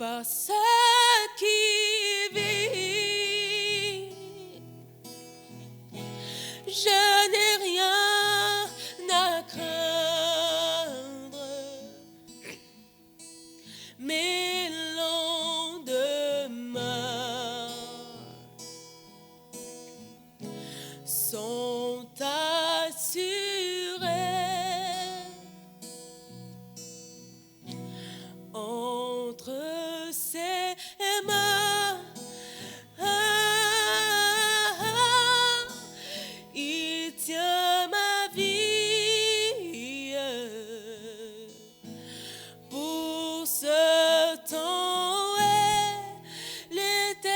par ce qui vit. Je n'ai rien à craindre, mes lendemains sont assurés entre ses mains. Il tient ma vie pour ce temps et l'éternité.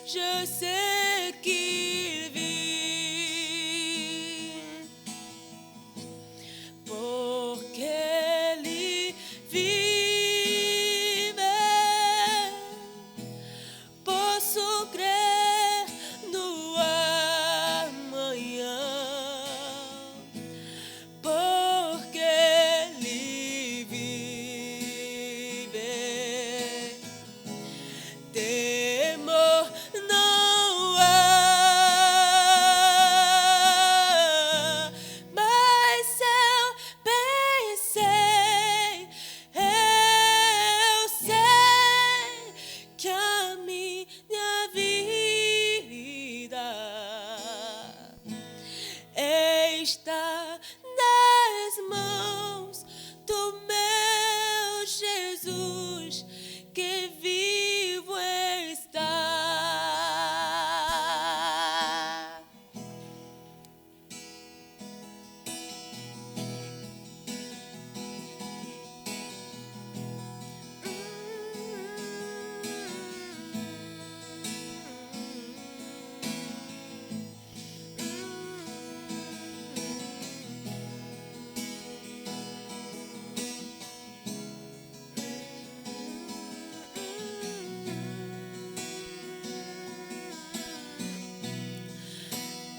Je sais qu'il vit pour qu'elle y vive. Posso crer no amanhã, porque Ele vive. Temor não há, mas eu pensei, eu sei que a minha vida está nas mãos do meu Jesus, que vivo está.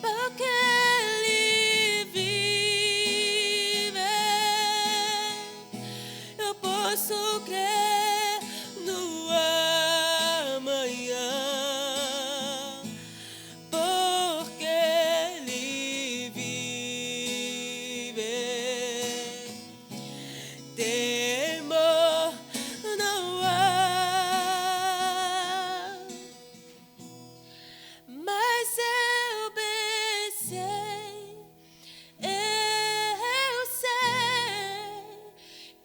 Porque Ele vive, eu posso crer no amanhã, porque Ele vive. Temor não há, mas eu bem sei, eu sei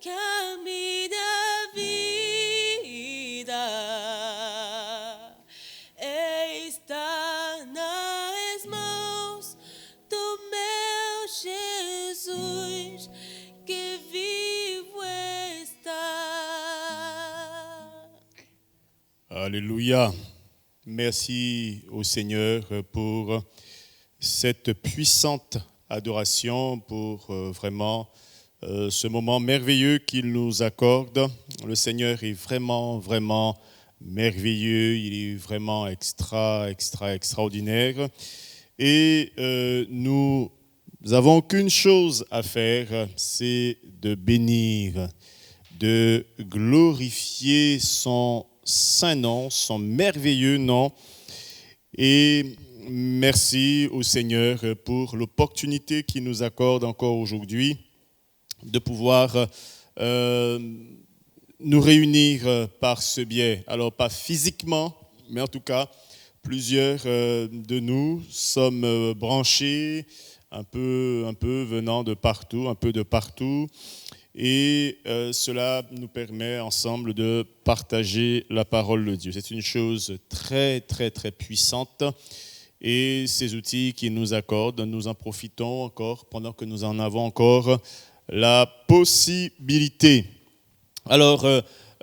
que a minha vida está nas mãos do meu Jesus, que vivo está. Alléluia. Merci au Seigneur pour cette puissante adoration, pour vraiment ce moment merveilleux qu'il nous accorde. Le Seigneur est vraiment, vraiment merveilleux. Il est vraiment extraordinaire. Et nous avons qu'une chose à faire, c'est de bénir, de glorifier son saint nom, son merveilleux nom. Et merci au Seigneur pour l'opportunité qu'il nous accorde encore aujourd'hui de pouvoir nous réunir par ce biais. Alors pas physiquement, mais en tout cas, plusieurs de nous sommes branchés un peu venant de partout, un peu de partout. Et cela nous permet ensemble de partager la parole de Dieu. C'est une chose très, très, très puissante. Et ces outils qu'il nous accorde, nous en profitons encore pendant que nous en avons encore la possibilité. Alors,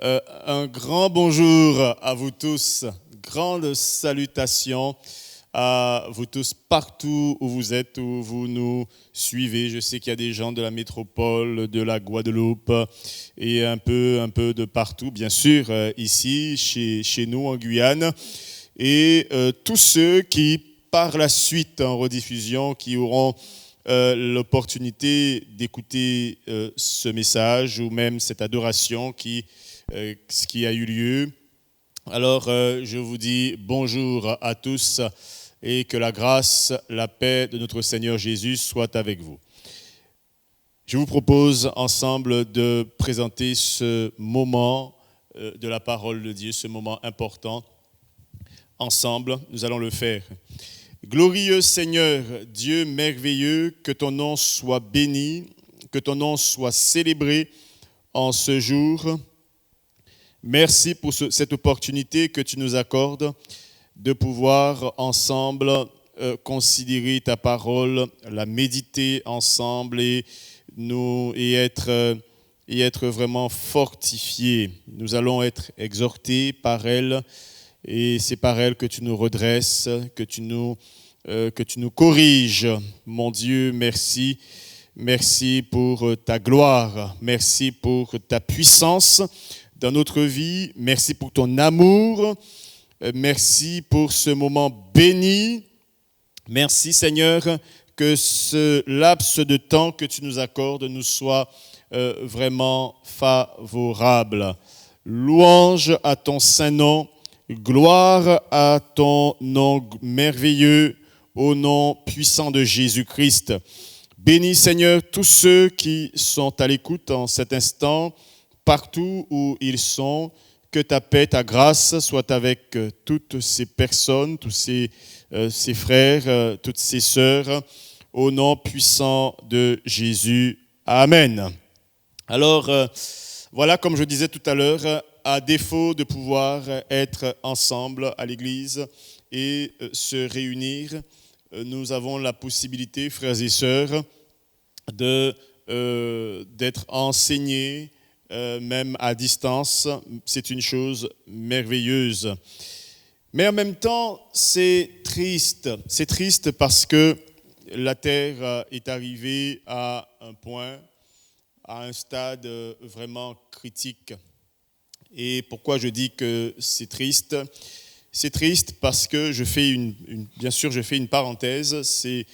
un grand bonjour à vous tous, grande salutation à vous tous partout où vous êtes, où vous nous suivez. Je sais qu'il y a des gens de la métropole, de la Guadeloupe et un peu de partout, bien sûr, ici, chez nous en Guyane. Et tous ceux qui, par la suite, en rediffusion, qui auront l'opportunité d'écouter ce message ou même cette adoration qui a eu lieu. Alors, je vous dis bonjour à tous et que la grâce, la paix de notre Seigneur Jésus soit avec vous. Je vous propose ensemble de présenter ce moment de la parole de Dieu, ce moment important. Ensemble, nous allons le faire. Glorieux Seigneur, Dieu merveilleux, que ton nom soit béni, que ton nom soit célébré en ce jour. Merci pour cette opportunité que tu nous accordes de pouvoir ensemble considérer ta parole, la méditer ensemble et être vraiment fortifiés. Nous allons être exhortés par elle et c'est par elle que tu nous redresses, que tu nous corriges. Mon Dieu, merci. Merci pour ta gloire. Merci pour ta puissance dans notre vie. Merci pour ton amour. Merci pour ce moment béni. Merci Seigneur que ce laps de temps que tu nous accordes nous soit vraiment favorable. Louange à ton saint nom, gloire à ton nom merveilleux, au nom puissant de Jésus-Christ. Bénis Seigneur tous ceux qui sont à l'écoute en cet instant, partout où ils sont, que ta paix, ta grâce soit avec toutes ces personnes, tous ces frères, toutes ces sœurs, au nom puissant de Jésus. Amen. Alors, voilà, comme je disais tout à l'heure, à défaut de pouvoir être ensemble à l'église et se réunir, nous avons la possibilité, frères et sœurs, d'être enseignés, même à distance. C'est une chose merveilleuse. Mais en même temps, c'est triste. C'est triste parce que la terre est arrivée à un point, à un stade vraiment critique. Et pourquoi je dis que c'est triste ? C'est triste parce que bien sûr, je fais une parenthèse. C'est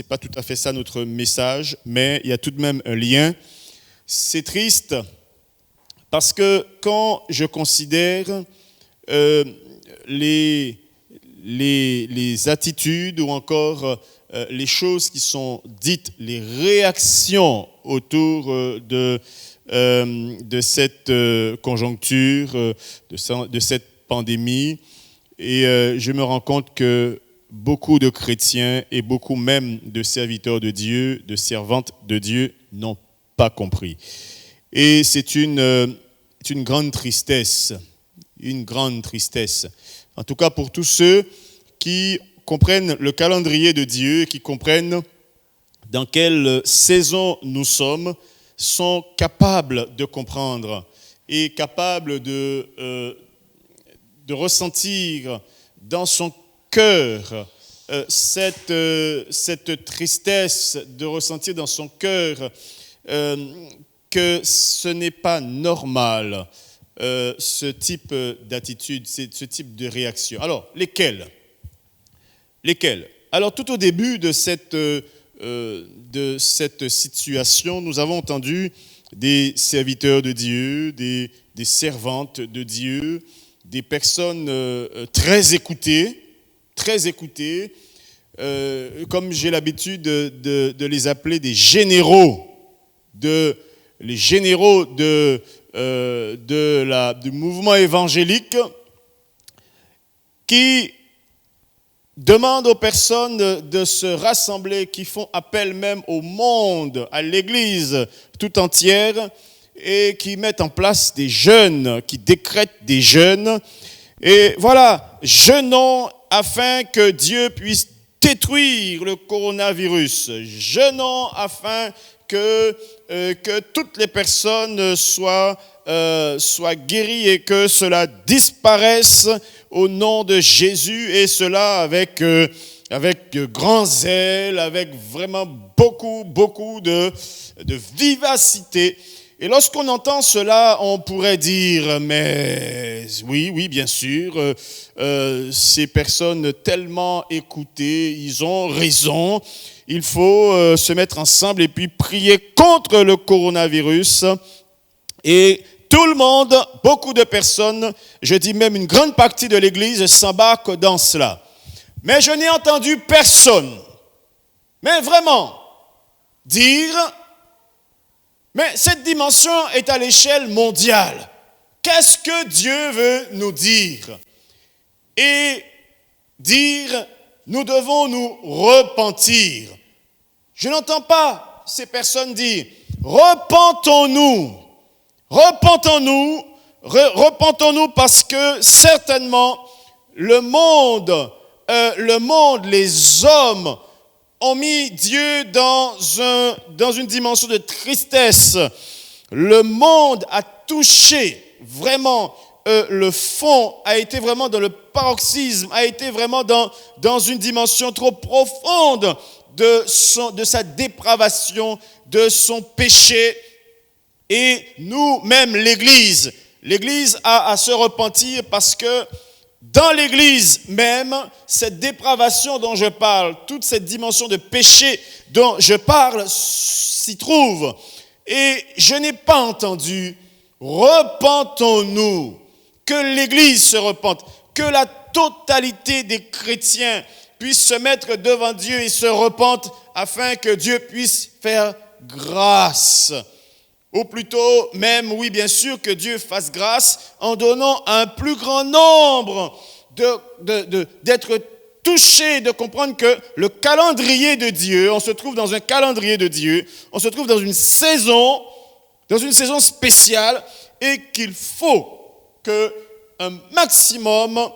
pas tout à fait ça notre message, mais il y a tout de même un lien. C'est triste parce que quand je considère les attitudes ou encore les choses qui sont dites, les réactions autour de cette conjoncture, de cette pandémie, et je me rends compte que beaucoup de chrétiens et beaucoup même de serviteurs de Dieu, de servantes de Dieu n'ont pas compris. Et c'est une grande tristesse, En tout cas pour tous ceux qui comprennent le calendrier de Dieu, qui comprennent dans quelle saison nous sommes, sont capables de comprendre et capables de ressentir dans son cœur cette tristesse, de ressentir dans son cœur que ce n'est pas normal, ce type d'attitude, ce type de réaction. Alors, lesquelles ? Alors, tout au début de cette situation, nous avons entendu des serviteurs de Dieu, des servantes de Dieu, des personnes très écoutées, comme j'ai l'habitude de les appeler des généraux, les généraux du mouvement évangélique, qui demandent aux personnes de se rassembler, qui font appel même au monde, à l'Église tout entière, et qui mettent en place des jeûnes, qui décrètent des jeûnes. Et voilà, jeûnons afin que Dieu puisse détruire le coronavirus. Jeûnons afin que toutes les personnes soient guéries et que cela disparaisse au nom de Jésus, et cela avec grand zèle, avec vraiment beaucoup de vivacité. Et lorsqu'on entend cela, on pourrait dire, mais oui, bien sûr, ces personnes tellement écoutées, ils ont raison. Il faut se mettre ensemble et puis prier contre le coronavirus. Et tout le monde, beaucoup de personnes, je dis même une grande partie de l'Église s'embarque dans cela. Mais je n'ai entendu personne, mais vraiment, dire... Mais cette dimension est à l'échelle mondiale. Qu'est-ce que Dieu veut nous dire? Et dire, nous devons nous repentir. Je n'entends pas ces personnes dire, repentons-nous. Repentons-nous parce que certainement le monde, les hommes, ont mis Dieu dans une dimension de tristesse. Le monde a touché vraiment le fond, a été vraiment dans le paroxysme, a été vraiment dans une dimension trop profonde de sa dépravation, de son péché. Et nous, même l'Église a à se repentir parce que dans l'Église même, cette dépravation dont je parle, toute cette dimension de péché dont je parle s'y trouve. Et je n'ai pas entendu, repentons-nous, que l'Église se repente, que la totalité des chrétiens puissent se mettre devant Dieu et se repentent afin que Dieu puisse faire grâce. Ou plutôt, même, oui, bien sûr, que Dieu fasse grâce en donnant à un plus grand nombre d'être touchés, de comprendre que le calendrier de Dieu, on se trouve dans un calendrier de Dieu, on se trouve dans une saison spéciale et qu'il faut qu'un maximum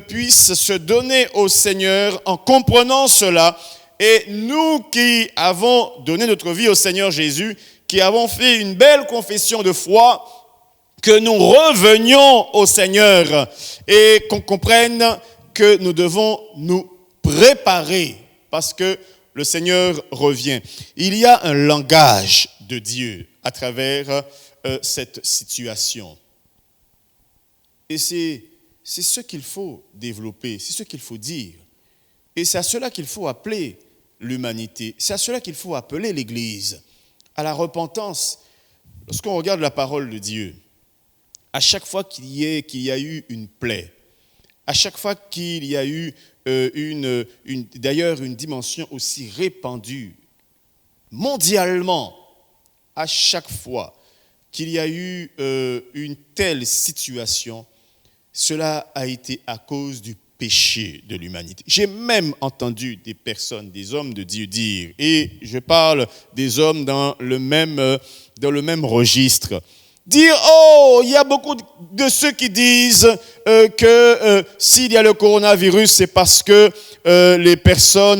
puisse se donner au Seigneur en comprenant cela. Et nous qui avons donné notre vie au Seigneur Jésus, qui avons fait une belle confession de foi, que nous revenions au Seigneur et qu'on comprenne que nous devons nous préparer parce que le Seigneur revient. Il y a un langage de Dieu à travers cette situation. Et c'est ce qu'il faut développer, c'est ce qu'il faut dire. Et c'est à cela qu'il faut appeler l'humanité, c'est à cela qu'il faut appeler l'Église. À la repentance. Lorsqu'on regarde la parole de Dieu, à chaque fois qu'il y a eu une plaie, à chaque fois qu'il y a eu d'ailleurs une dimension aussi répandue mondialement, à chaque fois qu'il y a eu une telle situation, cela a été à cause du péché de l'humanité. J'ai même entendu des personnes, des hommes de Dieu dire, et je parle des hommes dans le même registre, dire, oh, il y a beaucoup de ceux qui disent que s'il y a le coronavirus, c'est parce que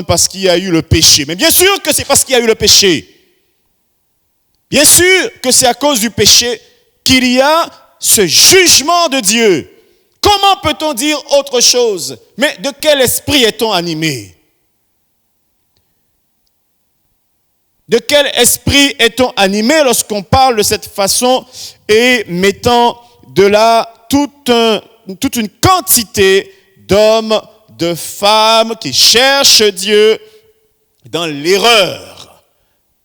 parce qu'il y a eu le péché. Mais bien sûr que c'est parce qu'il y a eu le péché. Bien sûr que c'est à cause du péché qu'il y a ce jugement de Dieu. Comment peut-on dire autre chose? Mais de quel esprit est-on animé? De quel esprit est-on animé lorsqu'on parle de cette façon et mettant de là toute une quantité d'hommes, de femmes qui cherchent Dieu dans l'erreur?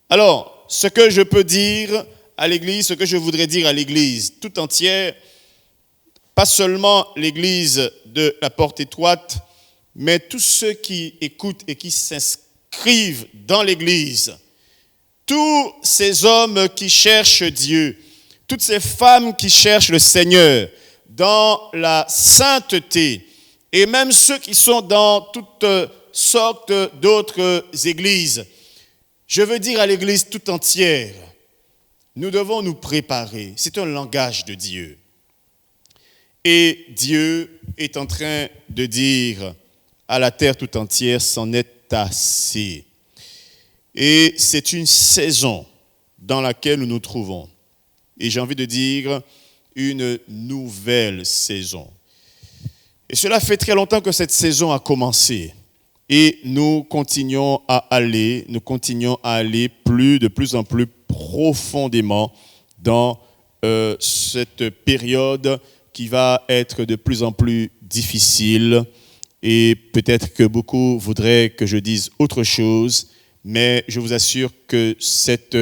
Alors, ce que je peux dire à l'Église, ce que je voudrais dire à l'Église tout entière, pas seulement l'Église de la Porte Étroite, mais tous ceux qui écoutent et qui s'inscrivent dans l'Église, tous ces hommes qui cherchent Dieu, toutes ces femmes qui cherchent le Seigneur dans la sainteté, et même ceux qui sont dans toutes sortes d'autres églises, je veux dire à l'Église tout entière, nous devons nous préparer. C'est un langage de Dieu. Et Dieu est en train de dire à la terre tout entière, c'en est assez. Et c'est une saison dans laquelle nous nous trouvons. Et j'ai envie de dire une nouvelle saison. Et cela fait très longtemps que cette saison a commencé. Et nous continuons à aller de plus en plus profondément dans cette période qui va être de plus en plus difficile. Et peut-être que beaucoup voudraient que je dise autre chose, mais je vous assure que cette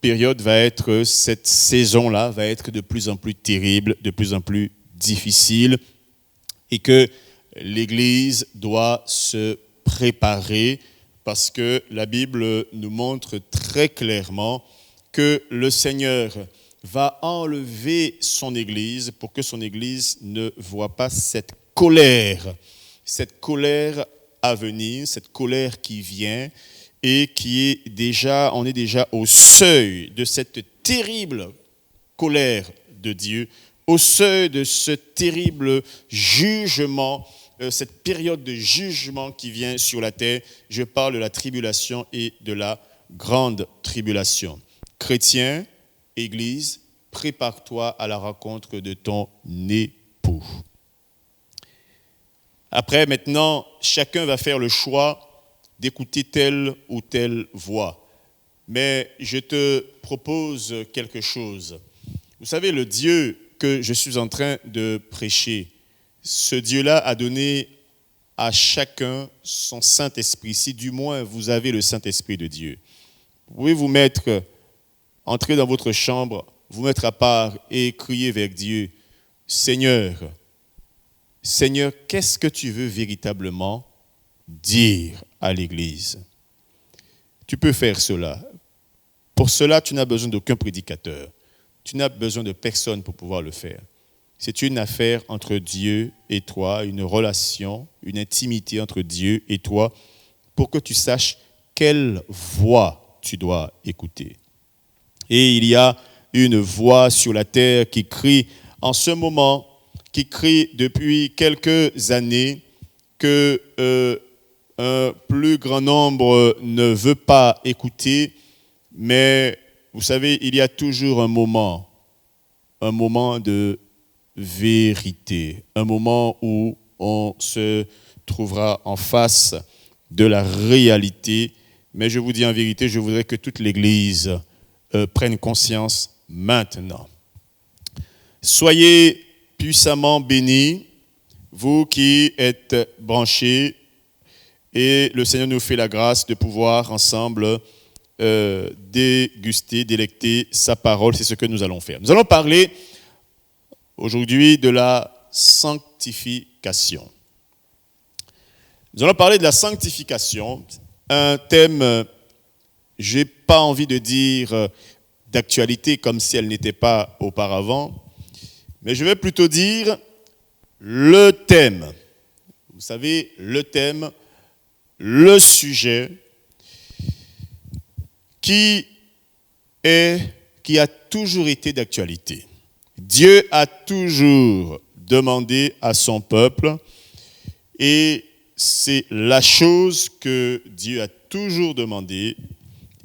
période cette saison-là va être de plus en plus terrible, de plus en plus difficile, et que l'Église doit se préparer parce que la Bible nous montre très clairement que le Seigneur va enlever son Église pour que son Église ne voit pas cette colère à venir, cette colère qui vient et on est déjà au seuil de cette terrible colère de Dieu, au seuil de ce terrible jugement, cette période de jugement qui vient sur la terre. Je parle de la tribulation et de la grande tribulation. Chrétien, Église, prépare-toi à la rencontre de ton époux. Après, maintenant, chacun va faire le choix d'écouter telle ou telle voix. Mais je te propose quelque chose. Vous savez, le Dieu que je suis en train de prêcher, ce Dieu-là a donné à chacun son Saint-Esprit. Si du moins vous avez le Saint-Esprit de Dieu, vous pouvez entrer dans votre chambre, vous mettre à part et crier vers Dieu, Seigneur, qu'est-ce que tu veux véritablement dire à l'Église? Tu peux faire cela. Pour cela, tu n'as besoin d'aucun prédicateur. Tu n'as besoin de personne pour pouvoir le faire. C'est une affaire entre Dieu et toi, une relation, une intimité entre Dieu et toi, pour que tu saches quelle voix tu dois écouter. Et il y a une voix sur la terre qui crie en ce moment, qui crie depuis quelques années que un plus grand nombre ne veut pas écouter, mais vous savez, il y a toujours un moment de vérité, un moment où on se trouvera en face de la réalité. Mais je vous dis en vérité, je voudrais que toute l'Église prenne conscience maintenant. Soyez puissamment bénis, vous qui êtes branchés, et le Seigneur nous fait la grâce de pouvoir ensemble déguster, délecter sa parole. C'est ce que nous allons faire. Nous allons parler aujourd'hui de la sanctification. Nous allons parler de la sanctification, un thème, je n'ai pas envie de dire d'actualité comme si elle n'était pas auparavant, mais je vais plutôt dire le thème. Vous savez, le thème, le sujet qui a toujours été d'actualité. Dieu a toujours demandé à son peuple, et c'est la chose que Dieu a toujours demandé,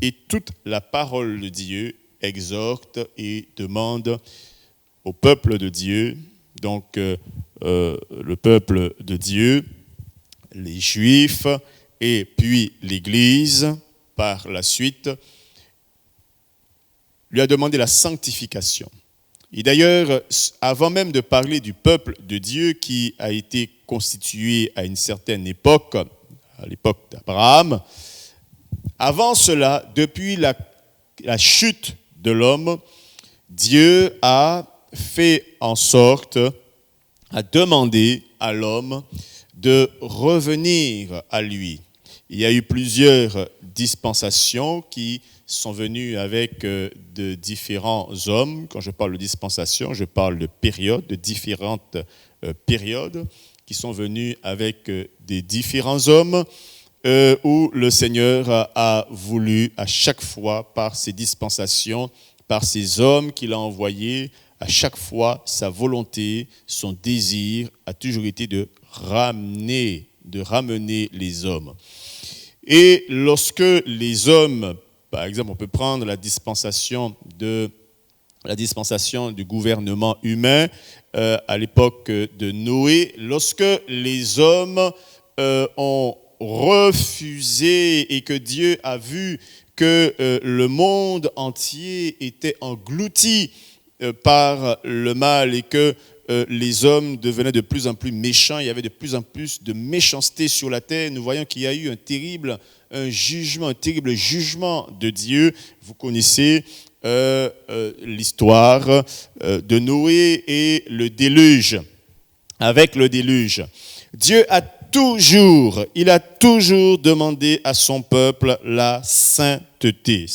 et toute la parole de Dieu exhorte et demande au peuple de Dieu, donc le peuple de Dieu, les Juifs et puis l'Église par la suite, lui a demandé la sanctification. Et d'ailleurs, avant même de parler du peuple de Dieu qui a été constitué à une certaine époque, à l'époque d'Abraham, avant cela, depuis la chute de l'homme, Dieu a fait en sorte, a demandé à l'homme de revenir à lui. Il y a eu plusieurs dispensations qui sont venues avec de différents hommes. Quand je parle de dispensation, je parle de périodes, de différentes périodes qui sont venues avec des différents hommes où le Seigneur a voulu à chaque fois, par ses dispensations, par ces hommes qu'il a envoyés, à chaque fois, sa volonté, son désir a toujours été de ramener les hommes. Et lorsque les hommes, par exemple, on peut prendre la dispensation du gouvernement humain à l'époque de Noé, lorsque les hommes ont refusé et que Dieu a vu que le monde entier était englouti par le mal et que les hommes devenaient de plus en plus méchants, il y avait de plus en plus de méchanceté sur la terre. Nous voyons qu'il y a eu un terrible jugement de Dieu. Vous connaissez l'histoire de Noé et le déluge. Avec le déluge, Dieu a toujours demandé à son peuple la sainteté.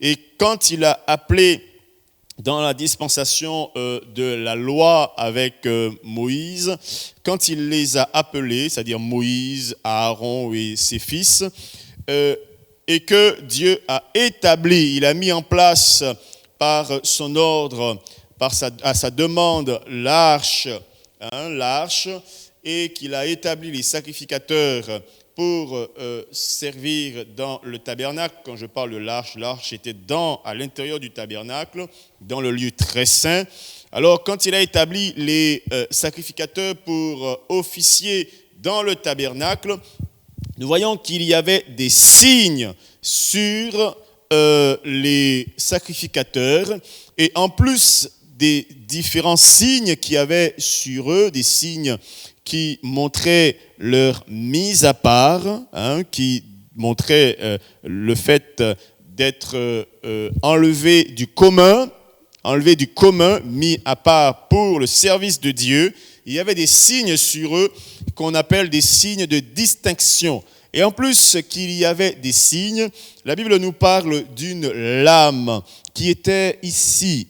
Et quand il a appelé dans la dispensation de la loi avec Moïse, quand il les a appelés, c'est-à-dire Moïse, Aaron et ses fils, et que Dieu a établi, il a mis en place par son ordre, à sa demande, l'arche, et qu'il a établi les sacrificateurs pour servir dans le tabernacle. Quand je parle de l'arche était à l'intérieur du tabernacle, dans le lieu très saint. Alors, quand il a établi les sacrificateurs pour officier dans le tabernacle, nous voyons qu'il y avait des signes sur les sacrificateurs, et en plus des différents signes qu'il y avait sur eux, des signes qui montraient leur mise à part, qui montraient le fait d'être enlevé du commun, mis à part pour le service de Dieu. Il y avait des signes sur eux qu'on appelle des signes de distinction. Et en plus qu'il y avait des signes, la Bible nous parle d'une lame qui était ici,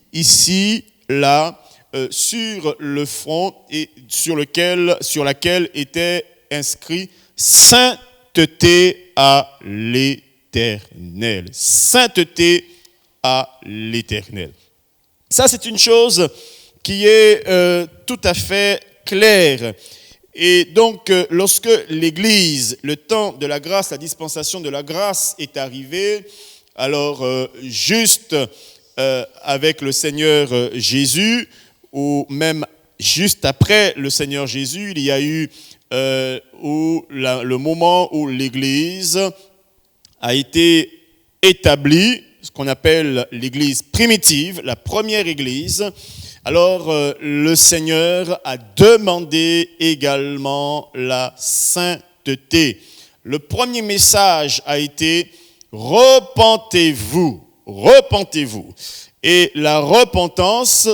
là, sur le front et sur laquelle était inscrit sainteté à l'Éternel. Sainteté à l'Éternel. Ça, c'est une chose qui est tout à fait claire. Et donc, lorsque l'Église, le temps de la grâce, la dispensation de la grâce est arrivée, alors juste avec le Seigneur Jésus, ou même juste après le Seigneur Jésus, il y a eu le moment où l'Église a été établie, ce qu'on appelle l'Église primitive, la première Église. Alors le Seigneur a demandé également la sainteté. Le premier message a été « Repentez-vous ». Repentez-vous. Et la repentance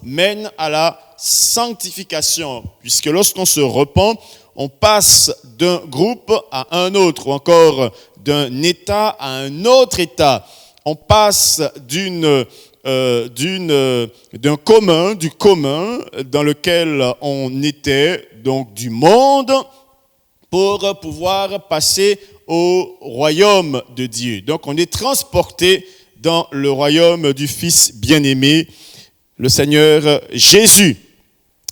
mène à la sanctification, puisque lorsqu'on se repent, on passe d'un groupe à un autre, ou encore d'un état à un autre état. On passe du commun dans lequel on était, donc du monde, pour pouvoir passer au royaume de Dieu. Donc on est transporté dans le royaume du Fils bien-aimé, le Seigneur Jésus,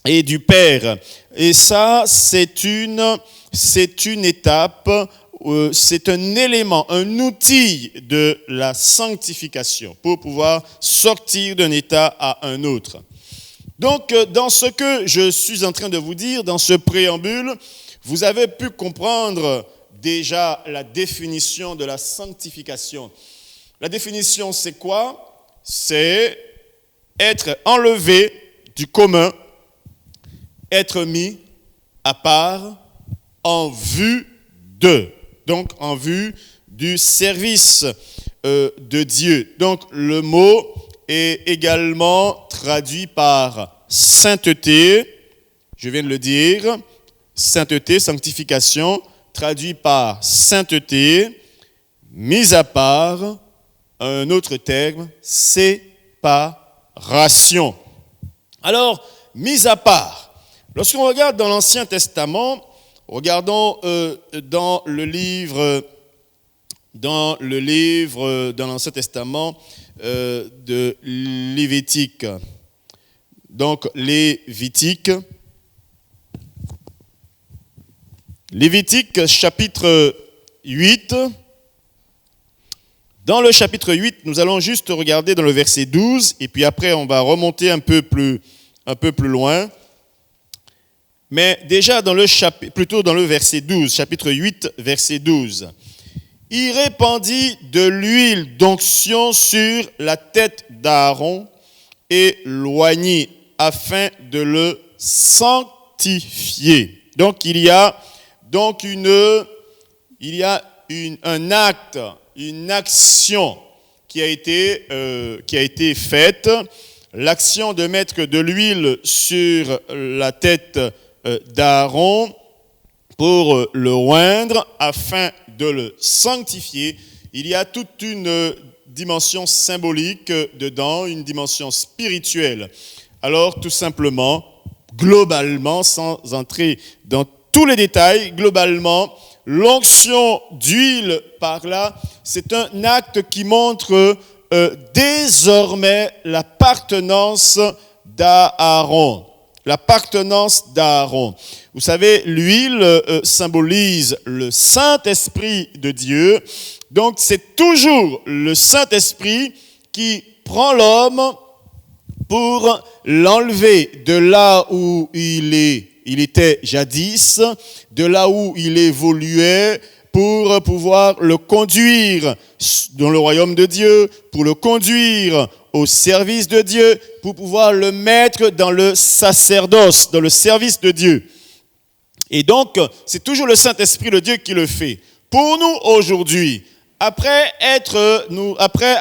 et du Père. Et ça, c'est une étape, c'est un élément, un outil de la sanctification pour pouvoir sortir d'un état à un autre. Donc, dans ce que je suis en train de vous dire, dans ce préambule, vous avez pu comprendre déjà la définition de la sanctification. La définition, c'est quoi? C'est être enlevé du commun, être mis à part en vue de, donc en vue du service de Dieu. Donc le mot est également traduit par sainteté, je viens de le dire, sainteté, sanctification, traduit par sainteté, mise à part, un autre terme, séparation. Alors, mise à part. Lorsqu'on regarde dans l'Ancien Testament, regardons dans l'Ancien Testament de Lévitique. Donc, Lévitique chapitre 8. Dans le chapitre 8, nous allons juste regarder dans le verset 12, et puis après on va remonter un peu plus loin. Mais déjà dans le plutôt dans le verset 12, chapitre 8, verset 12. Il répandit de l'huile d'onction sur la tête d'Aaron et l'oignit afin de le sanctifier. Donc il y a un acte, une action qui a été faite, l'action de mettre de l'huile sur la tête d'Aaron pour le oindre afin de le sanctifier. Il y a toute une dimension symbolique dedans, une dimension spirituelle. Alors tout simplement, globalement, sans entrer dans tous les détails, globalement, l'onction d'huile par là, c'est un acte qui montre désormais l'appartenance d'Aaron. L'appartenance d'Aaron. Vous savez, l'huile symbolise le Saint-Esprit de Dieu. Donc, c'est toujours le Saint-Esprit qui prend l'homme pour l'enlever de là où il était jadis, de là où il évoluait, pour pouvoir le conduire dans le royaume de Dieu, pour le conduire au service de Dieu, pour pouvoir le mettre dans le sacerdoce, dans le service de Dieu. Et donc, c'est toujours le Saint-Esprit de Dieu qui le fait. Pour nous aujourd'hui, après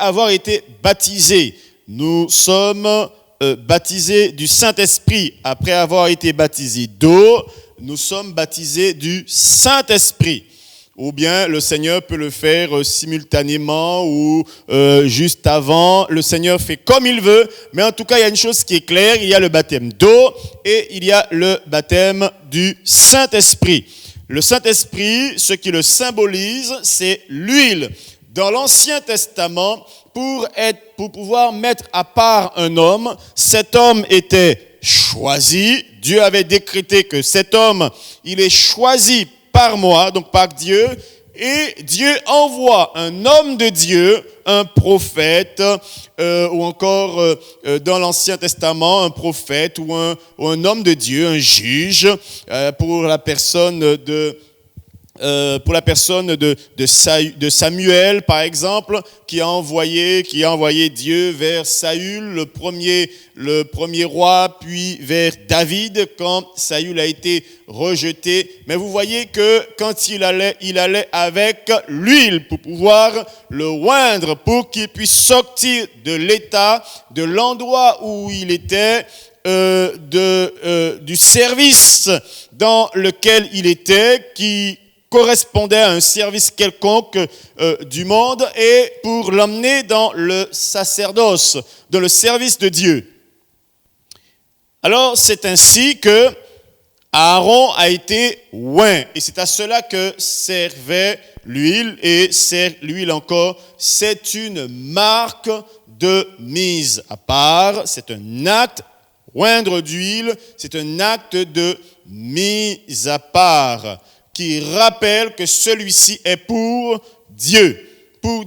avoir été baptisés, nous sommes baptisés du Saint-Esprit. Après avoir été baptisés d'eau, nous sommes baptisés du Saint-Esprit. Ou bien le Seigneur peut le faire simultanément ou juste avant. Le Seigneur fait comme il veut. Mais en tout cas, il y a une chose qui est claire. Il y a le baptême d'eau et il y a le baptême du Saint-Esprit. Le Saint-Esprit, ce qui le symbolise, c'est l'huile. Dans l'Ancien Testament, pour pouvoir mettre à part un homme, cet homme était choisi. Dieu avait décrété que cet homme, il est choisi par moi, donc par Dieu, et Dieu envoie un homme de Dieu, un prophète, ou encore dans l'Ancien Testament, un prophète ou un homme de Dieu, un juge, pour la personne de Samuel, par exemple, qui a envoyé Dieu vers Saül, le premier roi, puis vers David, quand Saül a été rejeté. Mais vous voyez que quand il allait avec l'huile pour pouvoir le oindre, pour qu'il puisse sortir de l'état, de l'endroit où il était, du service dans lequel il était, qui correspondait à un service quelconque du monde, et pour l'emmener dans le sacerdoce, dans le service de Dieu. Alors, c'est ainsi que Aaron a été oint, et c'est à cela que servait l'huile, et sert l'huile encore. C'est une marque de mise à part, c'est un acte, oindre d'huile, c'est un acte de mise à part, qui rappelle que celui-ci est pour Dieu, pour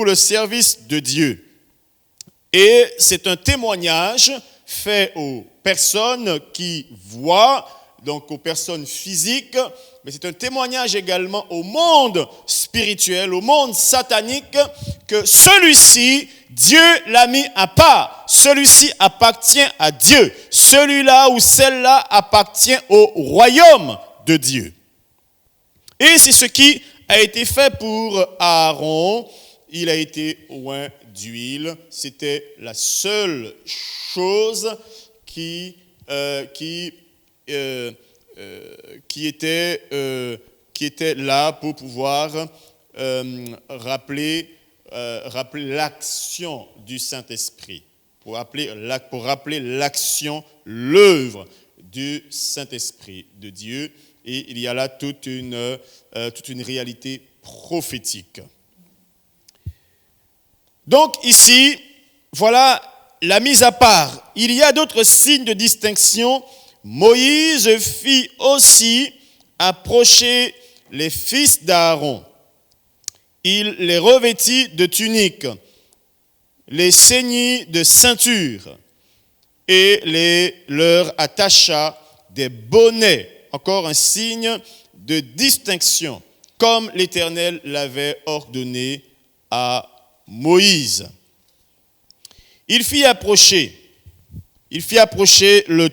le service de Dieu. Et c'est un témoignage fait aux personnes qui voient, donc aux personnes physiques, mais c'est un témoignage également au monde spirituel, au monde satanique, que celui-ci, Dieu l'a mis à part. Celui-ci appartient à Dieu. Celui-là ou celle-là appartient au royaume de Dieu. Et c'est ce qui a été fait pour Aaron. Il a été oint d'huile. C'était la seule chose qui était là pour pouvoir rappeler l'action du Saint-Esprit, pour rappeler l'action, l'œuvre du Saint-Esprit de Dieu. Et il y a là toute une réalité prophétique. Donc ici, voilà la mise à part. Il y a d'autres signes de distinction. Moïse fit aussi approcher les fils d'Aaron. Il les revêtit de tuniques, les ceignit de ceintures et leur attacha des bonnets, encore un signe de distinction, comme l'Éternel l'avait ordonné à Moïse. Il fit approcher le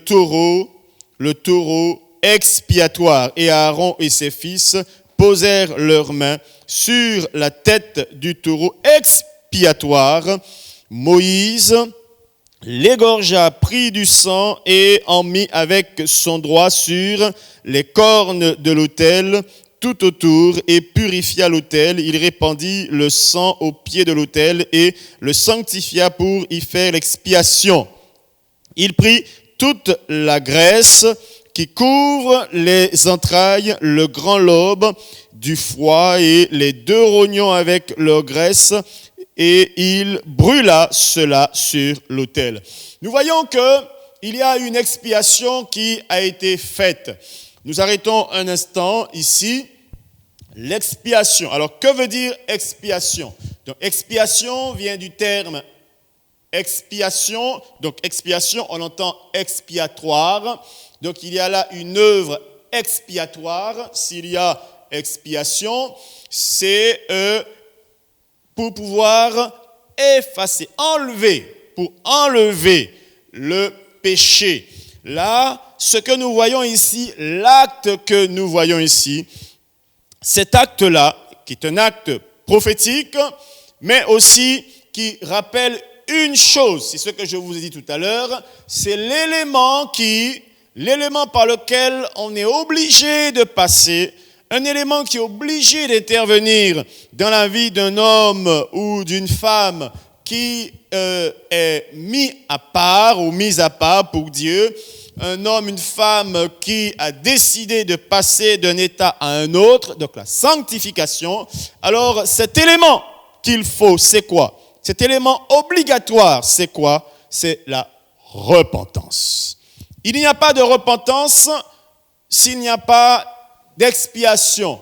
taureau expiatoire, et Aaron et ses fils posèrent leurs mains sur la tête du taureau expiatoire. Moïse l'égorgea, prit du sang et en mit avec son doigt sur les cornes de l'autel tout autour et purifia l'autel. Il répandit le sang au pied de l'autel et le sanctifia pour y faire l'expiation. Il prit toute la graisse qui couvre les entrailles, le grand lobe du foie et les 2 rognons avec leur graisse, et il brûla cela sur l'autel. Nous voyons qu'il y a une expiation qui a été faite. Nous arrêtons un instant ici. L'expiation. Alors, que veut dire expiation? Donc, expiation vient du terme expiation. Donc, expiation, on entend expiatoire. Donc, il y a là une œuvre expiatoire. S'il y a expiation, c'est pour pouvoir effacer, pour enlever le péché. Là, ce que nous voyons ici, l'acte que nous voyons ici, cet acte-là, qui est un acte prophétique, mais aussi qui rappelle une chose, c'est ce que je vous ai dit tout à l'heure, c'est l'élément par lequel on est obligé de passer, un élément qui est obligé d'intervenir dans la vie d'un homme ou d'une femme qui est mis à part ou mise à part pour Dieu, un homme, une femme qui a décidé de passer d'un état à un autre, donc la sanctification. Alors cet élément qu'il faut, c'est quoi? Cet élément obligatoire, c'est quoi? C'est la repentance. Il n'y a pas de repentance s'il n'y a pas d'expiation.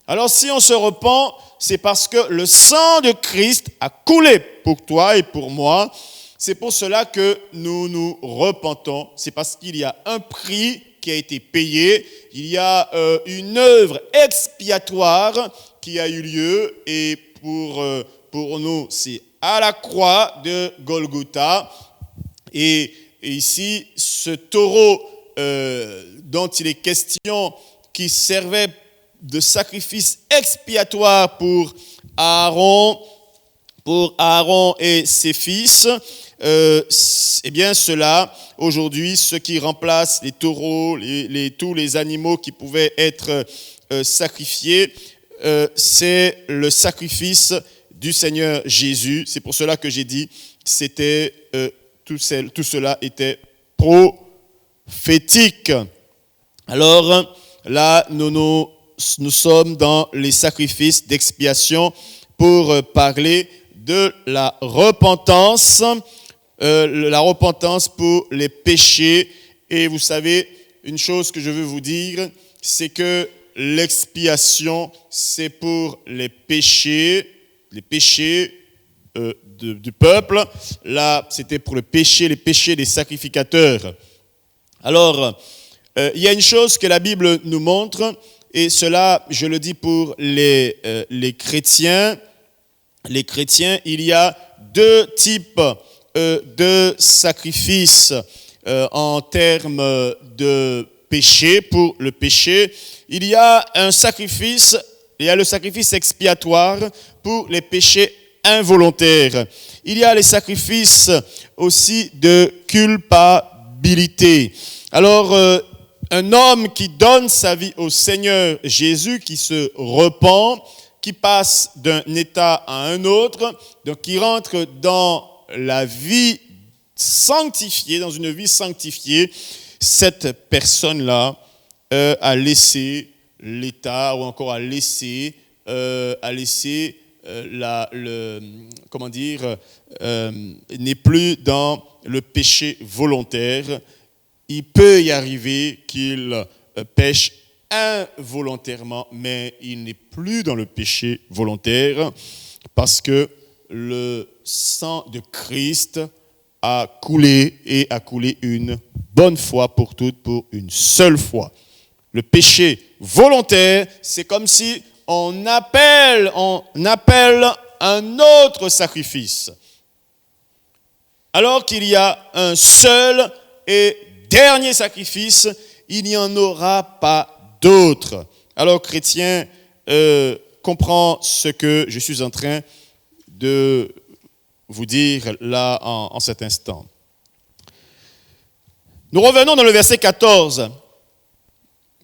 Alors si on se repent, c'est parce que le sang de Christ a coulé pour toi et pour moi. C'est pour cela que nous nous repentons. C'est parce qu'il y a un prix qui a été payé. Il y a une œuvre expiatoire qui a eu lieu. Et pour nous, c'est à la croix de Golgotha. Et ici, ce taureau dont il est question, qui servait de sacrifice expiatoire pour Aaron et ses fils, eh bien cela, aujourd'hui, ce qui remplace les taureaux, tous les animaux qui pouvaient être sacrifiés, c'est le sacrifice du Seigneur Jésus. C'est pour cela que j'ai dit, tout cela était prophétique. Alors là, nous sommes dans les sacrifices d'expiation pour parler de la repentance pour les péchés. Et vous savez, une chose que je veux vous dire, c'est que l'expiation, c'est pour les péchés du peuple. Là, c'était pour les péchés des sacrificateurs. Alors, il y a une chose que la Bible nous montre, et cela, je le dis pour les chrétiens. Les chrétiens, il y a 2 types de sacrifices en termes de péché. Pour le péché, il y a le sacrifice expiatoire pour les péchés involontaires. Il y a les sacrifices aussi de culpabilité. Alors, un homme qui donne sa vie au Seigneur Jésus, qui se repent, qui passe d'un état à un autre, donc qui rentre dans la vie sanctifiée, dans une vie sanctifiée, cette personne-là a laissé l'état ou encore n'est plus dans le péché volontaire. Il peut y arriver qu'il pêche involontairement, mais il n'est plus dans le péché volontaire parce que le sang de Christ a coulé et a coulé une bonne fois pour toutes, pour une seule fois. Le péché volontaire, c'est comme si on appelle un autre sacrifice. Alors qu'il y a un seul et dernier sacrifice, il n'y en aura pas d'autre. Alors, chrétien, comprends ce que je suis en train de vous dire là en cet instant. Nous revenons dans le verset 14.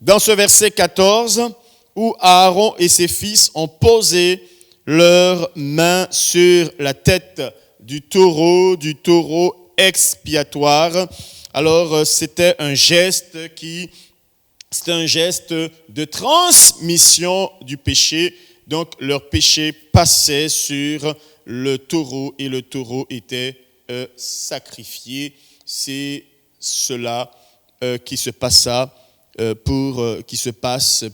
Dans ce verset 14, où Aaron et ses fils ont posé leurs mains sur la tête du taureau expiatoire. Alors, c'était un geste de transmission du péché. Donc, leur péché passait sur le taureau et le taureau était sacrifié. C'est cela qui se passe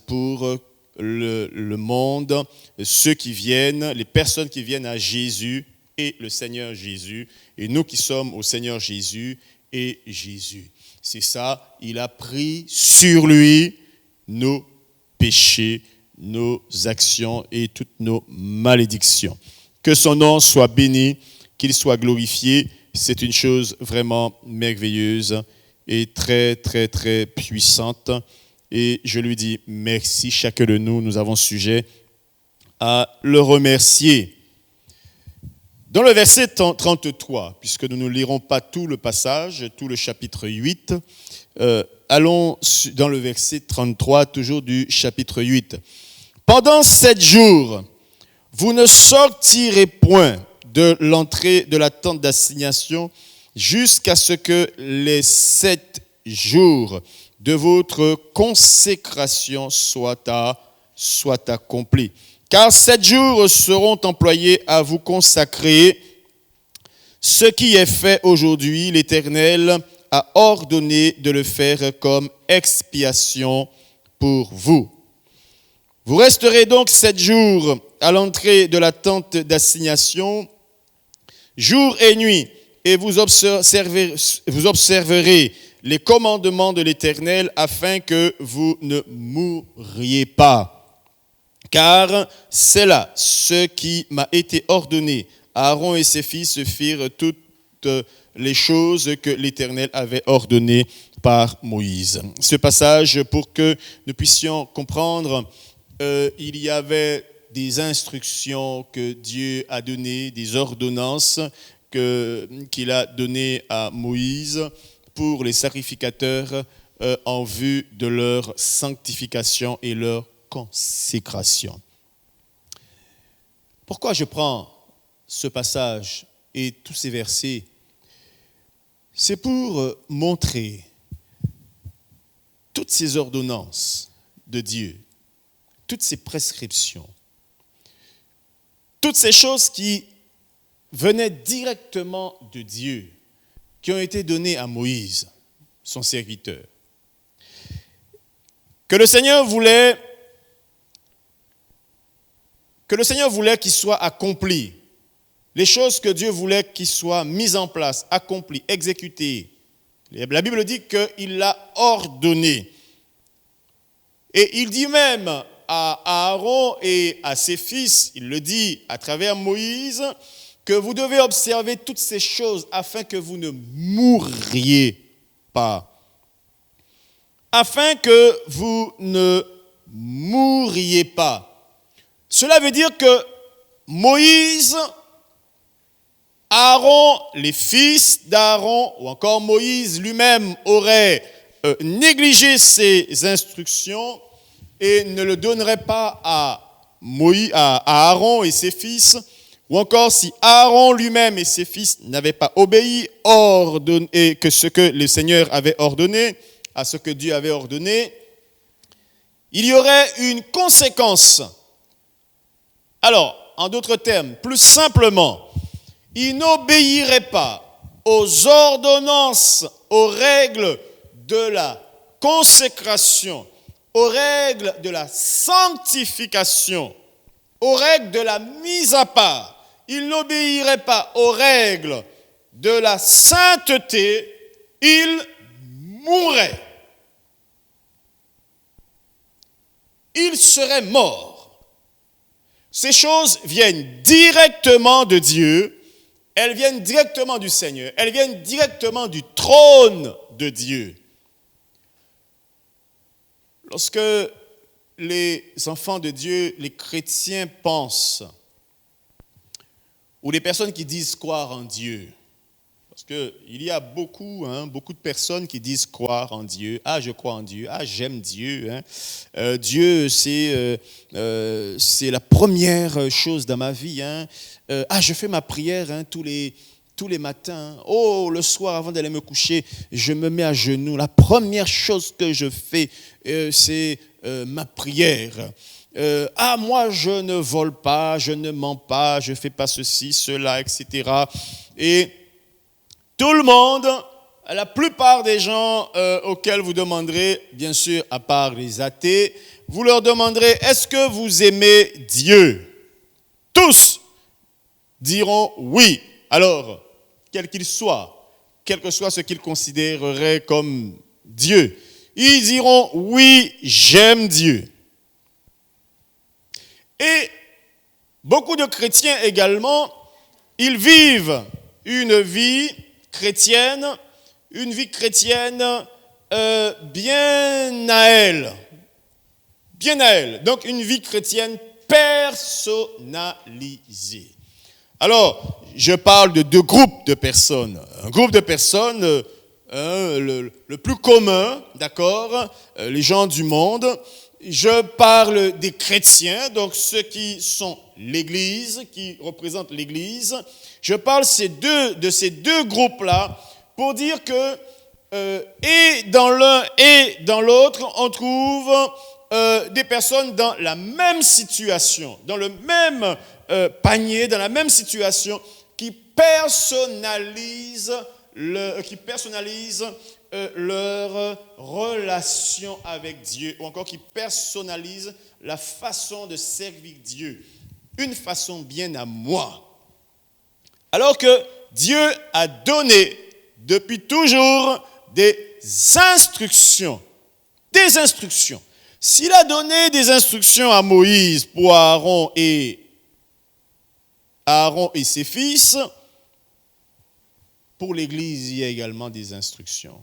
pour le monde, ceux qui viennent, les personnes qui viennent à Jésus et le Seigneur Jésus, et nous qui sommes au Seigneur Jésus et Jésus. C'est ça, il a pris sur lui nos péchés, nos actions et toutes nos malédictions. Que son nom soit béni, qu'il soit glorifié. C'est une chose vraiment merveilleuse et très, très, très puissante. Et je lui dis merci. Chacun de nous avons sujet à le remercier. Dans le verset 33, puisque nous ne lirons pas tout le passage, tout le chapitre 8, allons dans le verset 33, toujours du chapitre 8. Pendant 7 jours, vous ne sortirez point de l'entrée de la tente d'assignation jusqu'à ce que les 7 jours de votre consécration soient accomplis. Car 7 jours seront employés à vous consacrer. Ce qui est fait aujourd'hui, l'Éternel a ordonné de le faire comme expiation pour vous. Vous resterez donc 7 jours à l'entrée de la tente d'assignation, jour et nuit, et vous observerez les commandements de l'Éternel afin que vous ne mouriez pas. Car c'est là ce qui m'a été ordonné. Aaron et ses fils firent toutes les choses que l'Éternel avait ordonnées par Moïse. Ce passage, pour que nous puissions comprendre, il y avait des instructions que Dieu a données, des ordonnances qu'il a données à Moïse pour les sacrificateurs en vue de leur sanctification et leur consécration. Pourquoi je prends ce passage et tous ces versets? C'est pour montrer toutes ces ordonnances de Dieu, toutes ces prescriptions, toutes ces choses qui venaient directement de Dieu, qui ont été données à Moïse, son serviteur. Que le Seigneur voulait qu'ils soient accomplis. Les choses que Dieu voulait qu'ils soient mises en place, accomplies, exécutées. La Bible dit qu'il l'a ordonné. Et il dit même à Aaron et à ses fils, il le dit à travers Moïse, que vous devez observer toutes ces choses afin que vous ne mouriez pas. Afin que vous ne mouriez pas. Cela veut dire que Moïse, Aaron, les fils d'Aaron, ou encore Moïse lui-même aurait négligé ces instructions et ne le donnerait pas à Aaron et ses fils, ou encore si Aaron lui-même et ses fils n'avaient pas obéi et que ce que le Seigneur avait ordonné, à ce que Dieu avait ordonné, il y aurait une conséquence. Alors, en d'autres termes, plus simplement, ils n'obéiraient pas aux ordonnances, aux règles de la consécration, aux règles de la sanctification, aux règles de la mise à part. Ils n'obéiraient pas aux règles de la sainteté, il mourrait. Il serait mort. Ces choses viennent directement de Dieu, elles viennent directement du Seigneur, elles viennent directement du trône de Dieu. Lorsque les enfants de Dieu, les chrétiens pensent, ou les personnes qui disent croire en Dieu, parce qu'il y a beaucoup de personnes qui disent croire en Dieu. Ah, je crois en Dieu. Ah, j'aime Dieu. Dieu, c'est la première chose dans ma vie. Je fais ma prière tous les matins. Oh, le soir, avant d'aller me coucher, je me mets à genoux. La première chose que je fais, c'est ma prière. Moi, je ne vole pas, je ne mens pas, je ne fais pas ceci, cela, etc. Et tout le monde, la plupart des gens auxquels vous demanderez, bien sûr, à part les athées, vous leur demanderez, est-ce que vous aimez Dieu? Tous diront oui. Alors, quel qu'il soit, quel que soit ce qu'ils considéreraient comme Dieu, ils diront oui, j'aime Dieu. Et beaucoup de chrétiens également, ils vivent une vie chrétienne bien à elle. Bien à elle. Donc une vie chrétienne personnalisée. Alors, je parle de deux groupes de personnes. Un groupe de personnes, le plus commun, d'accord, les gens du monde. Je parle des chrétiens, donc ceux qui sont l'Église, qui représentent l'Église. Je parle de ces deux groupes-là pour dire que et dans l'un et dans l'autre, on trouve des personnes dans la même situation, dans le même panier, dans la même situation, qui personnalisent leur relation avec Dieu, ou encore qui personnalisent la façon de servir Dieu, une façon bien à moi. Alors que Dieu a donné depuis toujours des instructions. Des instructions. S'il a donné des instructions à Moïse pour Aaron et ses fils, pour l'Église, il y a également des instructions.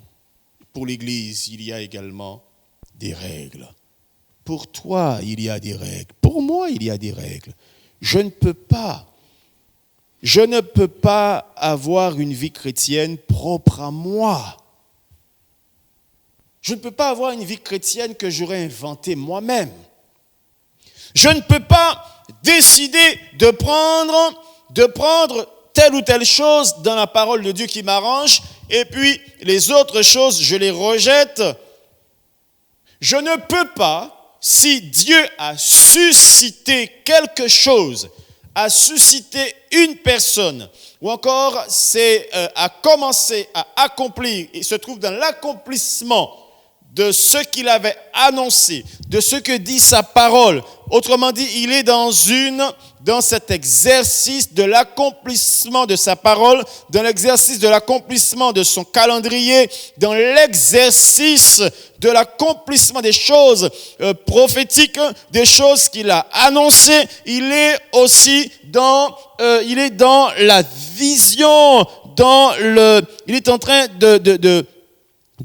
Pour l'Église, il y a également des règles. Pour toi, il y a des règles. Pour moi, il y a des règles. Je ne peux pas avoir une vie chrétienne propre à moi. Je ne peux pas avoir une vie chrétienne que j'aurais inventée moi-même. Je ne peux pas décider de prendre telle ou telle chose dans la parole de Dieu qui m'arrange, et puis les autres choses, je les rejette. Je ne peux pas, si Dieu a suscité quelque chose, a suscité une personne, ou encore a commencé à accomplir, et se trouve dans l'accomplissement de ce qu'il avait annoncé, de ce que dit sa parole. Autrement dit, il est dans cet exercice de l'accomplissement de sa parole, dans l'exercice de l'accomplissement de son calendrier, dans l'exercice de l'accomplissement des choses prophétiques, des choses qu'il a annoncées. Il est aussi dans la vision, il est en train de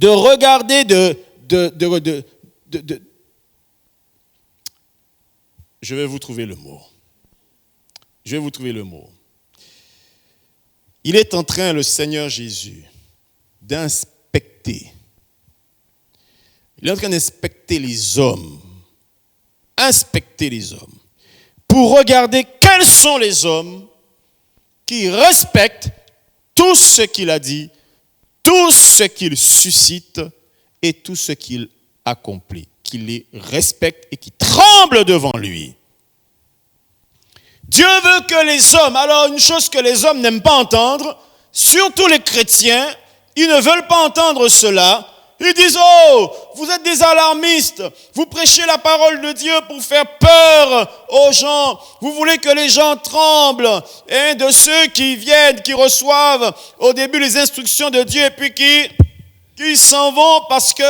regarder, je vais vous trouver le mot. Il est en train, le Seigneur Jésus, d'inspecter. Il est en train d'inspecter les hommes. Inspecter les hommes. Pour regarder quels sont les hommes qui respectent tout ce qu'il a dit, tout ce qu'il suscite et tout ce qu'il accomplit, qui les respecte et qui tremble devant lui. Dieu veut que les hommes, alors une chose que les hommes n'aiment pas entendre, surtout les chrétiens, ils ne veulent pas entendre cela. Ils disent, oh, vous êtes des alarmistes. Vous prêchez la parole de Dieu pour faire peur aux gens. Vous voulez que les gens tremblent. Et de ceux qui viennent, qui reçoivent au début les instructions de Dieu et puis qui s'en vont parce que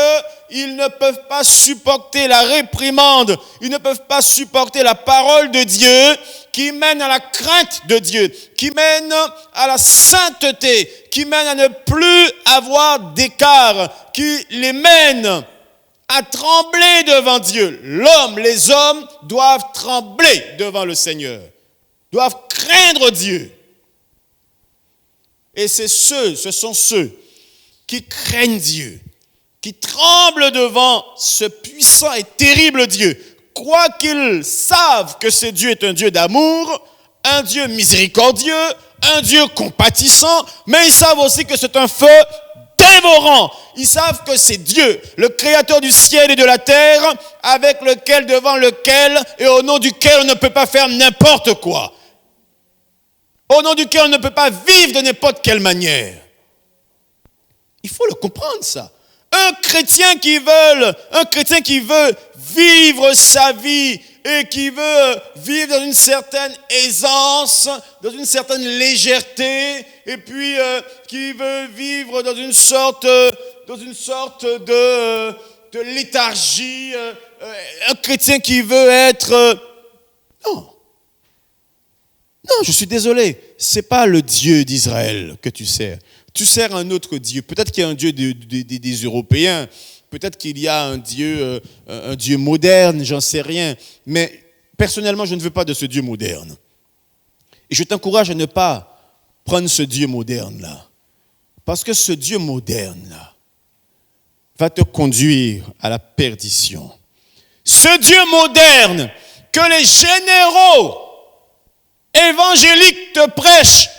ils ne peuvent pas supporter la réprimande. Ils ne peuvent pas supporter la parole de Dieu qui mène à la crainte de Dieu, qui mène à la sainteté, qui mène à ne plus avoir d'écart, qui les mène à trembler devant Dieu. Les hommes doivent trembler devant le Seigneur, doivent craindre Dieu. Et ce sont ceux qui craignent Dieu, qui tremblent devant ce puissant et terrible Dieu. Quoiqu'ils savent que ce Dieu est un Dieu d'amour, un Dieu miséricordieux, un Dieu compatissant, mais ils savent aussi que c'est un feu dévorant. Ils savent que c'est Dieu, le créateur du ciel et de la terre, avec lequel, devant lequel et au nom duquel on ne peut pas faire n'importe quoi. Au nom duquel on ne peut pas vivre de n'importe quelle manière. Il faut le comprendre, ça. Un chrétien qui veut vivre sa vie et qui veut vivre dans une certaine aisance, dans une certaine légèreté, et puis qui veut vivre dans une sorte de léthargie, un chrétien qui veut être... Non, je suis désolé, c'est pas le Dieu d'Israël que tu sers. Tu sers un autre Dieu. Peut-être qu'il y a un Dieu des Européens. Peut-être qu'il y a un Dieu moderne, j'en sais rien. Mais personnellement, je ne veux pas de ce Dieu moderne. Et je t'encourage à ne pas prendre ce Dieu moderne-là. Parce que ce Dieu moderne-là va te conduire à la perdition. Ce Dieu moderne que les généraux évangéliques te prêchent,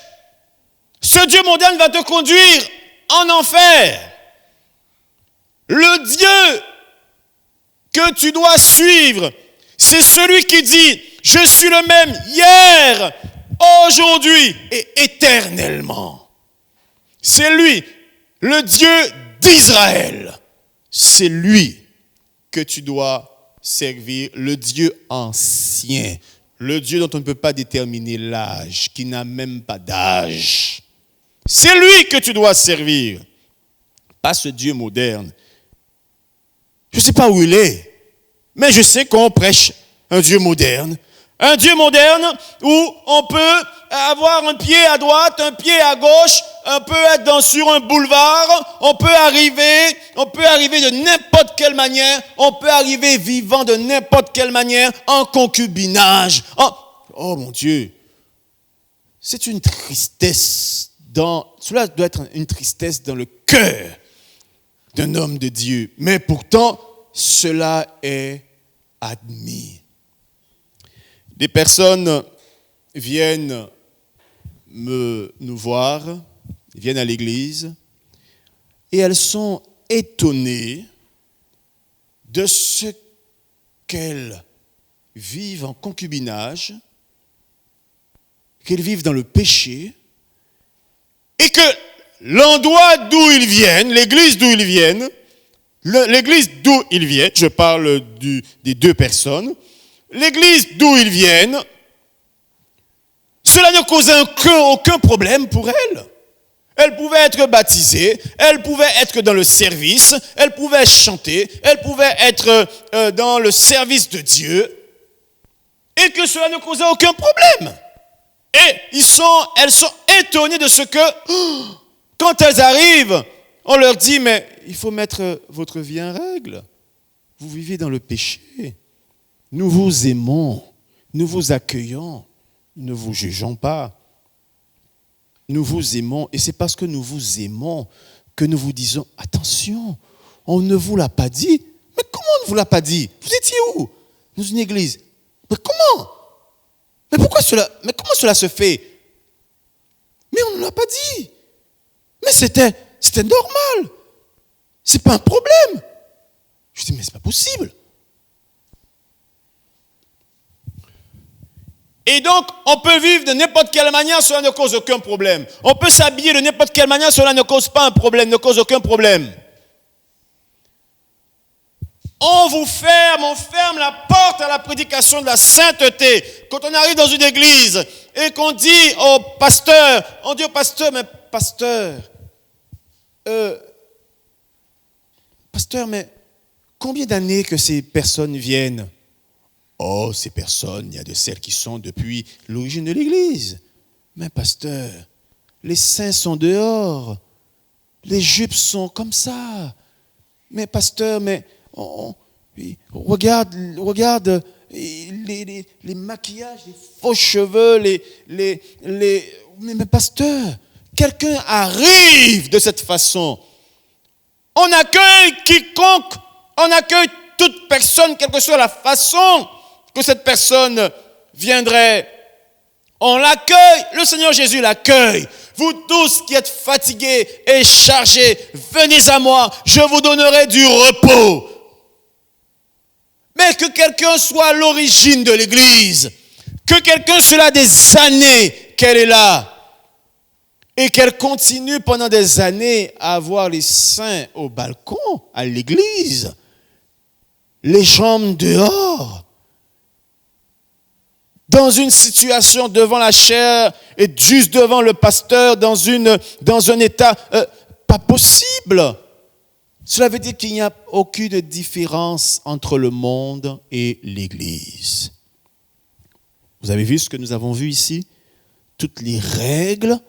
ce Dieu moderne va te conduire en enfer. Le Dieu que tu dois suivre, c'est celui qui dit, je suis le même hier, aujourd'hui et éternellement. C'est lui, le Dieu d'Israël. C'est lui que tu dois servir, le Dieu ancien, le Dieu dont on ne peut pas déterminer l'âge, qui n'a même pas d'âge. C'est lui que tu dois servir, pas ce Dieu moderne. Je ne sais pas où il est, mais je sais qu'on prêche un Dieu moderne où on peut avoir un pied à droite, un pied à gauche, on peut être sur un boulevard, on peut arriver de n'importe quelle manière, on peut arriver vivant de n'importe quelle manière, en concubinage. Oh mon Dieu, c'est une tristesse. Cela doit être une tristesse dans le cœur d'un homme de Dieu. Mais pourtant, cela est admis. Des personnes viennent nous voir, viennent à l'église, et elles sont étonnées de ce qu'elles vivent en concubinage, qu'elles vivent dans le péché, et que l'endroit d'où ils viennent, l'église d'où ils viennent, je parle des deux personnes, l'église d'où ils viennent, cela ne causait aucun problème pour elles. Elles pouvaient être baptisées, elles pouvaient être dans le service, elles pouvaient chanter, elles pouvaient être dans le service de Dieu, et que cela ne causait aucun problème. Et elles sont étonnées de ce que, quand elles arrivent, on leur dit, mais il faut mettre votre vie en règle. Vous vivez dans le péché. Nous vous aimons, nous vous accueillons, nous ne vous jugeons pas. Nous vous aimons, et c'est parce que nous vous aimons que nous vous disons, attention, on ne vous l'a pas dit. Mais comment on ne vous l'a pas dit? Vous étiez où? Dans une église. Mais comment? Mais comment cela se fait? Mais on ne l'a pas dit. Mais c'était normal. C'est pas un problème. Je dis, mais c'est pas possible. Et donc, on peut vivre de n'importe quelle manière, cela ne cause aucun problème. On peut s'habiller de n'importe quelle manière, cela ne cause pas un problème, ne cause aucun problème. on ferme la porte à la prédication de la sainteté. Quand on arrive dans une église et qu'on dit au pasteur, mais pasteur, mais combien d'années que ces personnes viennent? Oh, ces personnes, il y a de celles qui sont depuis l'origine de l'église. Mais pasteur, les saints sont dehors. Les jupes sont comme ça. Mais pasteur, regarde les maquillages, les faux cheveux, mais pasteur, quelqu'un arrive de cette façon. On accueille quiconque, on accueille toute personne, quelle que soit la façon que cette personne viendrait. On l'accueille, le Seigneur Jésus l'accueille. Vous tous qui êtes fatigués et chargés, venez à moi, je vous donnerai du repos. Mais que quelqu'un soit à l'origine de l'église, que quelqu'un soit là des années qu'elle est là, et qu'elle continue pendant des années à avoir les saints au balcon, à l'église, les jambes dehors, dans une situation devant la chaire et juste devant le pasteur, dans un état pas possible. Cela veut dire qu'il n'y a aucune différence entre le monde et l'église. Vous avez vu ce que nous avons vu ici? Toutes les règles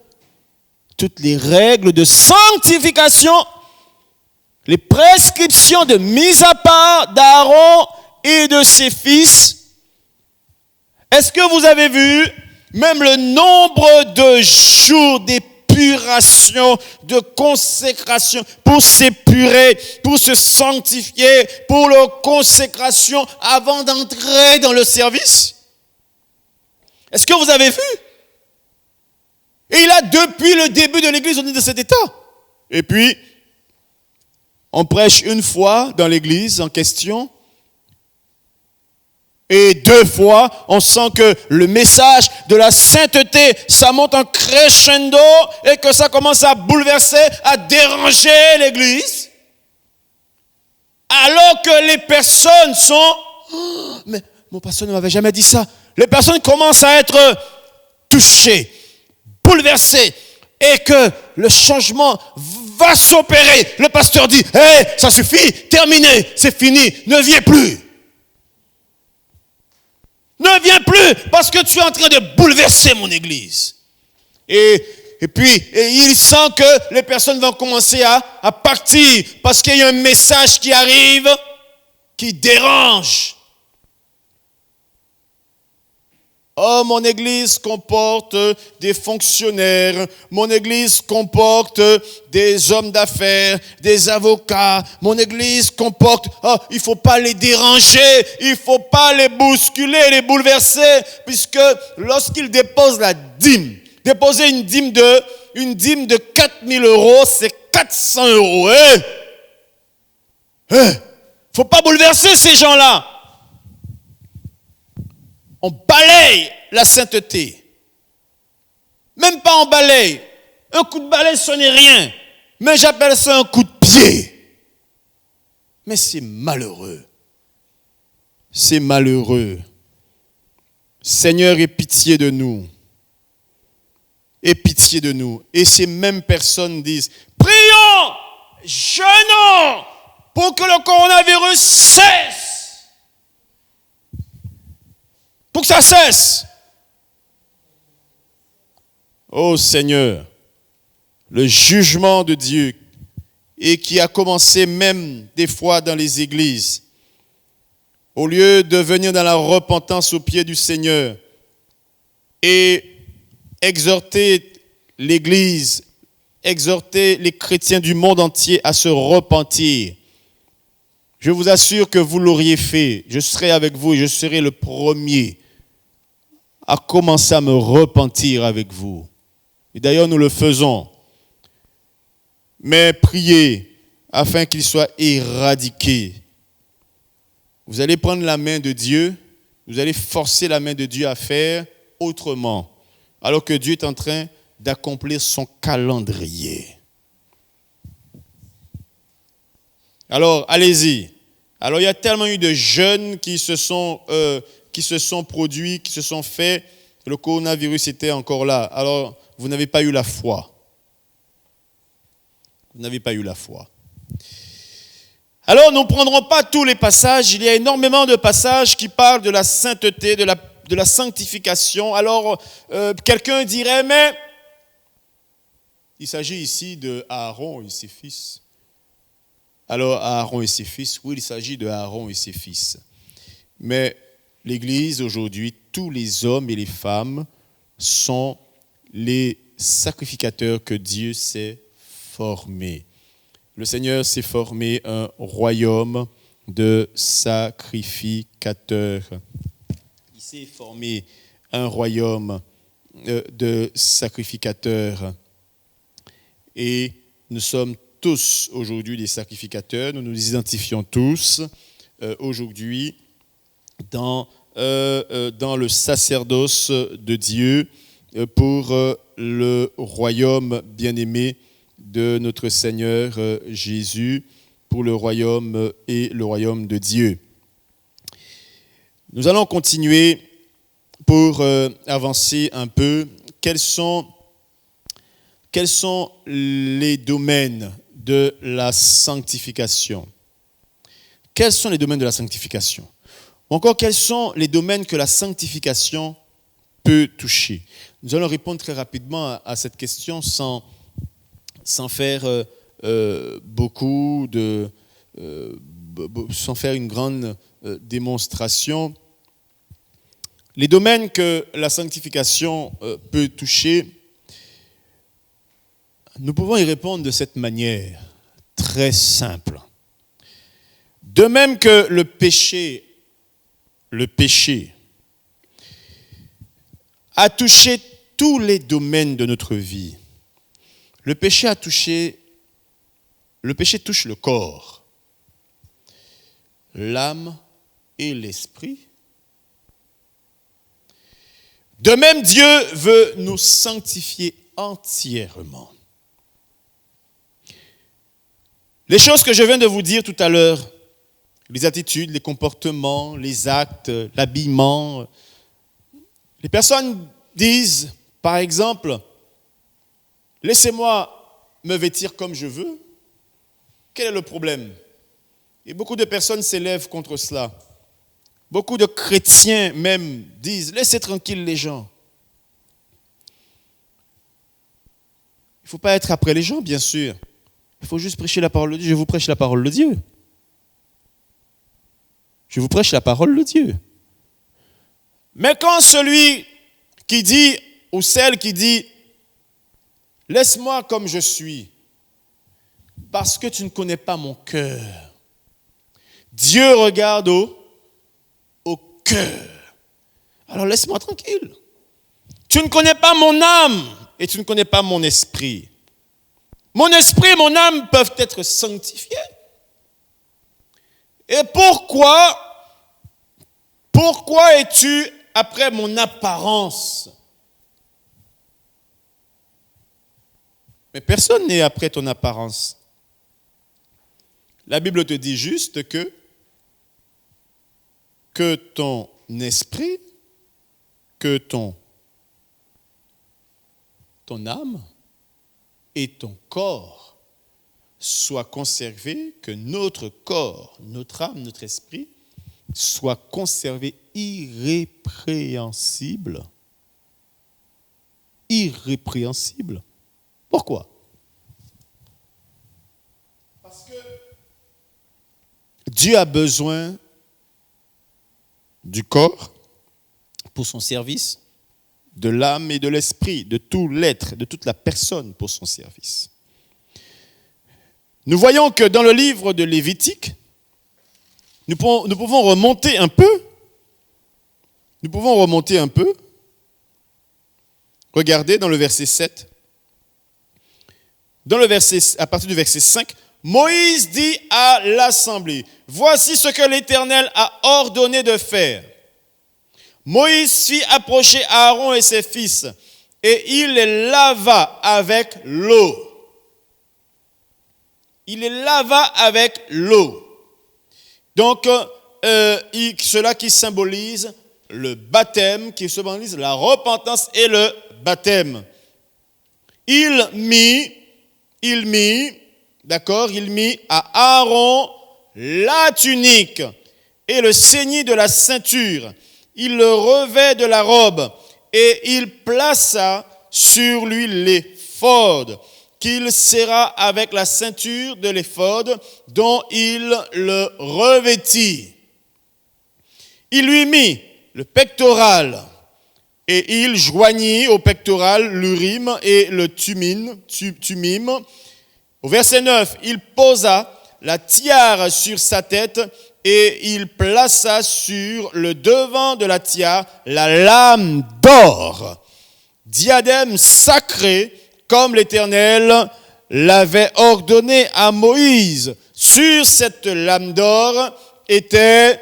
de sanctification, les prescriptions de mise à part d'Aaron et de ses fils. Est-ce que vous avez vu même le nombre de jours d'épuration, de consécration pour s'épurer, pour se sanctifier, pour leur consécration avant d'entrer dans le service? Est-ce que vous avez vu? Et il a depuis le début de l'église, on est dans cet état. Et puis, on prêche une fois dans l'église en question. Et 2 fois, on sent que le message de la sainteté, ça monte en crescendo et que ça commence à bouleverser, à déranger l'église. Alors que les personnes sont... Oh, mais mon pasteur ne m'avait jamais dit ça. Les personnes commencent à être touchées, bouleversées, et que le changement va s'opérer. Le pasteur dit, hey, ça suffit, terminé, c'est fini, ne viens plus. Ne viens plus parce que tu es en train de bouleverser mon église. Et puis, il sent que les personnes vont commencer à partir parce qu'il y a un message qui arrive qui dérange. Oh, mon église comporte des fonctionnaires, mon église comporte des hommes d'affaires, des avocats, mon église comporte... Oh, il ne faut pas les déranger, il ne faut pas les bousculer, les bouleverser, puisque lorsqu'ils déposent la dîme, déposer une dîme de 4 000 €, c'est 400 €. Il ne faut pas bouleverser ces gens-là. On balaye la sainteté. Même pas on balaye. Un coup de balai, ce n'est rien. Mais j'appelle ça un coup de pied. Mais c'est malheureux. C'est malheureux. Seigneur, aie pitié de nous. Aie pitié de nous. Et ces mêmes personnes disent, prions, jeûnons, pour que le coronavirus cesse. Pour que ça cesse. Oh Seigneur, le jugement de Dieu, et qui a commencé même des fois dans les églises, au lieu de venir dans la repentance aux pieds du Seigneur et exhorter l'église, exhorter les chrétiens du monde entier à se repentir, je vous assure que vous l'auriez fait. Je serai avec vous et je serai le premier à commencer à me repentir avec vous. Et d'ailleurs, nous le faisons. Mais priez afin qu'il soit éradiqué. Vous allez prendre la main de Dieu, vous allez forcer la main de Dieu à faire autrement, alors que Dieu est en train d'accomplir son calendrier. Alors, allez-y. Alors il y a tellement eu de jeunes qui se sont produits, qui se sont faits. Le coronavirus était encore là. Alors vous n'avez pas eu la foi. Vous n'avez pas eu la foi. Alors nous ne prendrons pas tous les passages. Il y a énormément de passages qui parlent de la sainteté, de la sanctification. Alors quelqu'un dirait, mais il s'agit ici de Aaron et ses fils. Alors Aaron et ses fils, oui, il s'agit de Aaron et ses fils. Mais l'Église aujourd'hui, tous les hommes et les femmes sont les sacrificateurs que Dieu s'est formés. Le Seigneur s'est formé un royaume de sacrificateurs. Il s'est formé un royaume de sacrificateurs. Et nous sommes tous aujourd'hui des sacrificateurs. Nous nous identifions tous aujourd'hui dans le sacerdoce de Dieu pour le royaume bien-aimé de notre Seigneur Jésus, pour le royaume et le royaume de Dieu. Nous allons continuer pour avancer un peu. Quels sont les domaines de la sanctification? Quels sont les domaines de la sanctification? Ou encore, quels sont les domaines que la sanctification peut toucher? Nous allons répondre très rapidement à cette question sans faire sans faire une grande démonstration. Les domaines que la sanctification peut toucher, nous pouvons y répondre de cette manière, très simple. De même que le péché a touché tous les domaines de notre vie. Le péché touche le corps, l'âme et l'esprit. De même, Dieu veut nous sanctifier entièrement. Les choses que je viens de vous dire tout à l'heure, les attitudes, les comportements, les actes, l'habillement, les personnes disent, par exemple, laissez-moi me vêtir comme je veux. Quel est le problème? Et beaucoup de personnes s'élèvent contre cela. Beaucoup de chrétiens même disent, laissez tranquille les gens. Il ne faut pas être après les gens, bien sûr. Il faut juste prêcher la parole de Dieu. Je vous prêche la parole de Dieu. Je vous prêche la parole de Dieu. Mais quand celui qui dit, ou celle qui dit, laisse-moi comme je suis, parce que tu ne connais pas mon cœur. Dieu regarde au cœur. Alors laisse-moi tranquille. Tu ne connais pas mon âme et tu ne connais pas mon esprit. Mon esprit et mon âme peuvent être sanctifiés. Et pourquoi es-tu après mon apparence? Mais personne n'est après ton apparence. La Bible te dit juste que ton esprit, que ton âme et ton corps soient conservés, que notre corps, notre âme, notre esprit soient conservés irrépréhensibles. Irrépréhensibles. Pourquoi? Parce que Dieu a besoin du corps pour son service, de l'âme et de l'esprit, de tout l'être, de toute la personne pour son service. Nous voyons que dans le livre de Lévitique, nous pouvons remonter un peu. Nous pouvons remonter un peu. Regardez dans le verset 7. À partir du verset 5, Moïse dit à l'assemblée, « Voici ce que l'Éternel a ordonné de faire. » Moïse fit approcher Aaron et ses fils, et il les lava avec l'eau. Il les lava avec l'eau. Donc, cela qui symbolise le baptême, qui symbolise la repentance et le baptême. Il mit à Aaron la tunique et le ceint de la ceinture. Il le revêt de la robe et il plaça sur lui l'éphod qu'il serra avec la ceinture de l'éphod dont il le revêtit. Il lui mit le pectoral et il joignit au pectoral l'urim et le tumim. Au verset 9, il posa la tiare sur sa tête et il plaça sur le devant de la tiare la lame d'or, diadème sacré comme l'Éternel l'avait ordonné à Moïse. Sur cette lame d'or était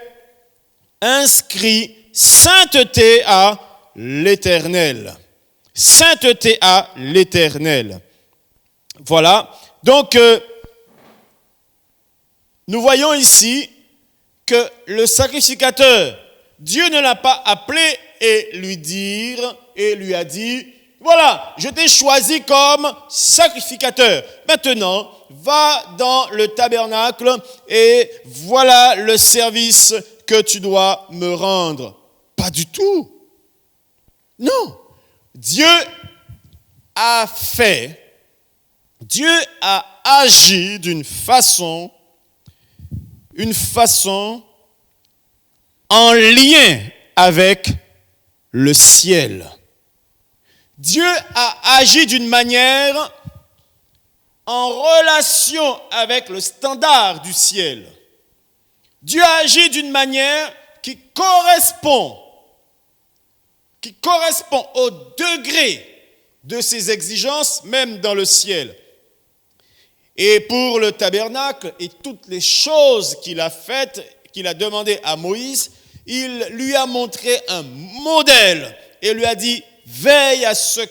inscrit sainteté à l'Éternel. Sainteté à l'Éternel. Voilà. Donc, nous voyons ici que le sacrificateur, Dieu ne l'a pas appelé et lui a dit, voilà, je t'ai choisi comme sacrificateur. Maintenant, va dans le tabernacle et voilà le service que tu dois me rendre. Pas du tout. Non. Dieu a agi d'une façon en lien avec le ciel. Dieu a agi d'une manière en relation avec le standard du ciel. Dieu a agi d'une manière qui correspond au degré de ses exigences, même dans le ciel. Et pour le tabernacle et toutes les choses qu'il a faites, qu'il a demandé à Moïse, il lui a montré un modèle et lui a dit, veille à ce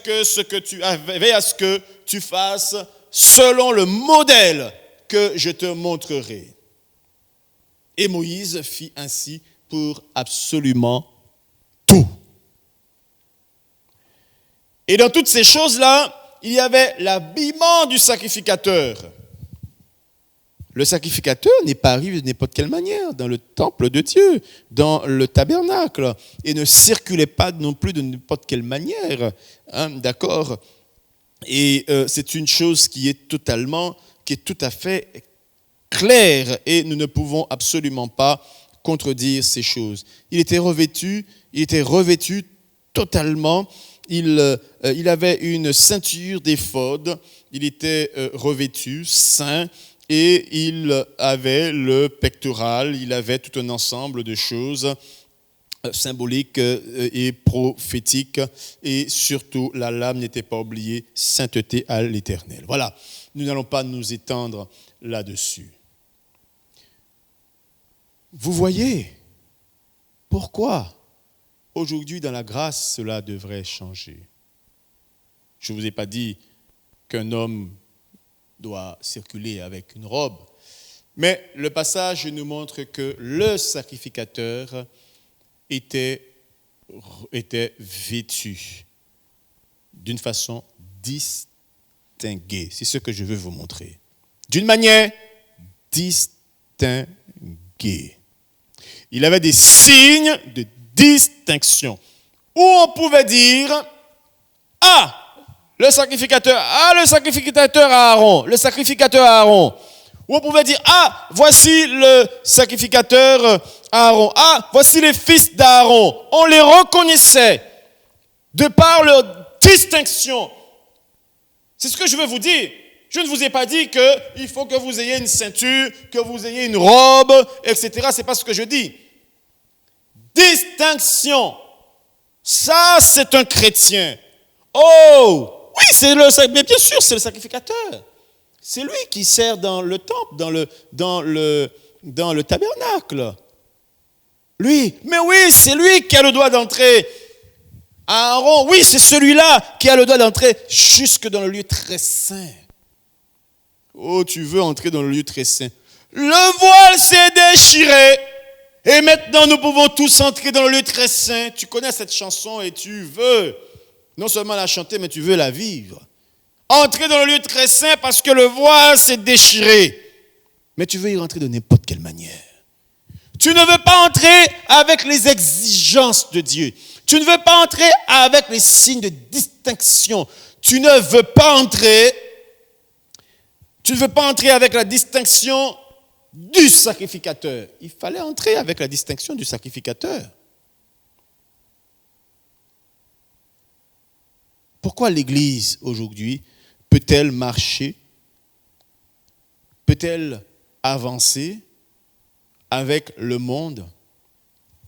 que tu fasses selon le modèle que je te montrerai. Et Moïse fit ainsi pour absolument tout. Et dans toutes ces choses-là, il y avait l'habillement du sacrificateur. Le sacrificateur n'est pas arrivé de n'importe quelle manière dans le temple de Dieu, dans le tabernacle, et ne circulait pas non plus de n'importe quelle manière. D'accord ? Et c'est une chose qui est tout à fait claire, et nous ne pouvons absolument pas contredire ces choses. Il était revêtu totalement. Il avait une ceinture d'éphod, il était revêtu, saint, et il avait le pectoral, il avait tout un ensemble de choses symboliques et prophétiques, et surtout la lame n'était pas oubliée, sainteté à l'Éternel. Voilà, nous n'allons pas nous étendre là-dessus. Vous voyez pourquoi aujourd'hui dans la grâce cela devrait changer. Je ne vous ai pas dit qu'un homme doit circuler avec une robe. Mais le passage nous montre que le sacrificateur était vêtu d'une façon distinguée. C'est ce que je veux vous montrer. D'une manière distinguée. Il avait des signes de distinction où on pouvait dire le sacrificateur Aaron, où on pouvait dire voici le sacrificateur Aaron, voici les fils d'Aaron. On les reconnaissait de par leur distinction. C'est ce que je veux vous dire. Je ne vous ai pas dit qu'il faut que vous ayez une ceinture, que vous ayez une robe, etc. C'est pas ce que je dis. Distinction. Ça, c'est un chrétien. Oh, oui, mais bien sûr, c'est le sacrificateur. C'est lui qui sert dans le temple, dans le tabernacle. Lui, mais oui, c'est lui qui a le droit d'entrer. Aaron, oui, c'est celui-là qui a le droit d'entrer jusque dans le lieu très saint. Oh, tu veux entrer dans le lieu très saint. Le voile s'est déchiré. Et maintenant, nous pouvons tous entrer dans le lieu très saint. Tu connais cette chanson et tu veux non seulement la chanter, mais tu veux la vivre. Entrer dans le lieu très saint parce que le voile s'est déchiré. Mais tu veux y rentrer de n'importe quelle manière. Tu ne veux pas entrer avec les exigences de Dieu. Tu ne veux pas entrer avec les signes de distinction. Tu ne veux pas entrer avec la distinction du sacrificateur. Il fallait entrer avec la distinction du sacrificateur. Pourquoi l'Église aujourd'hui peut-elle marcher? Peut-elle avancer avec le monde?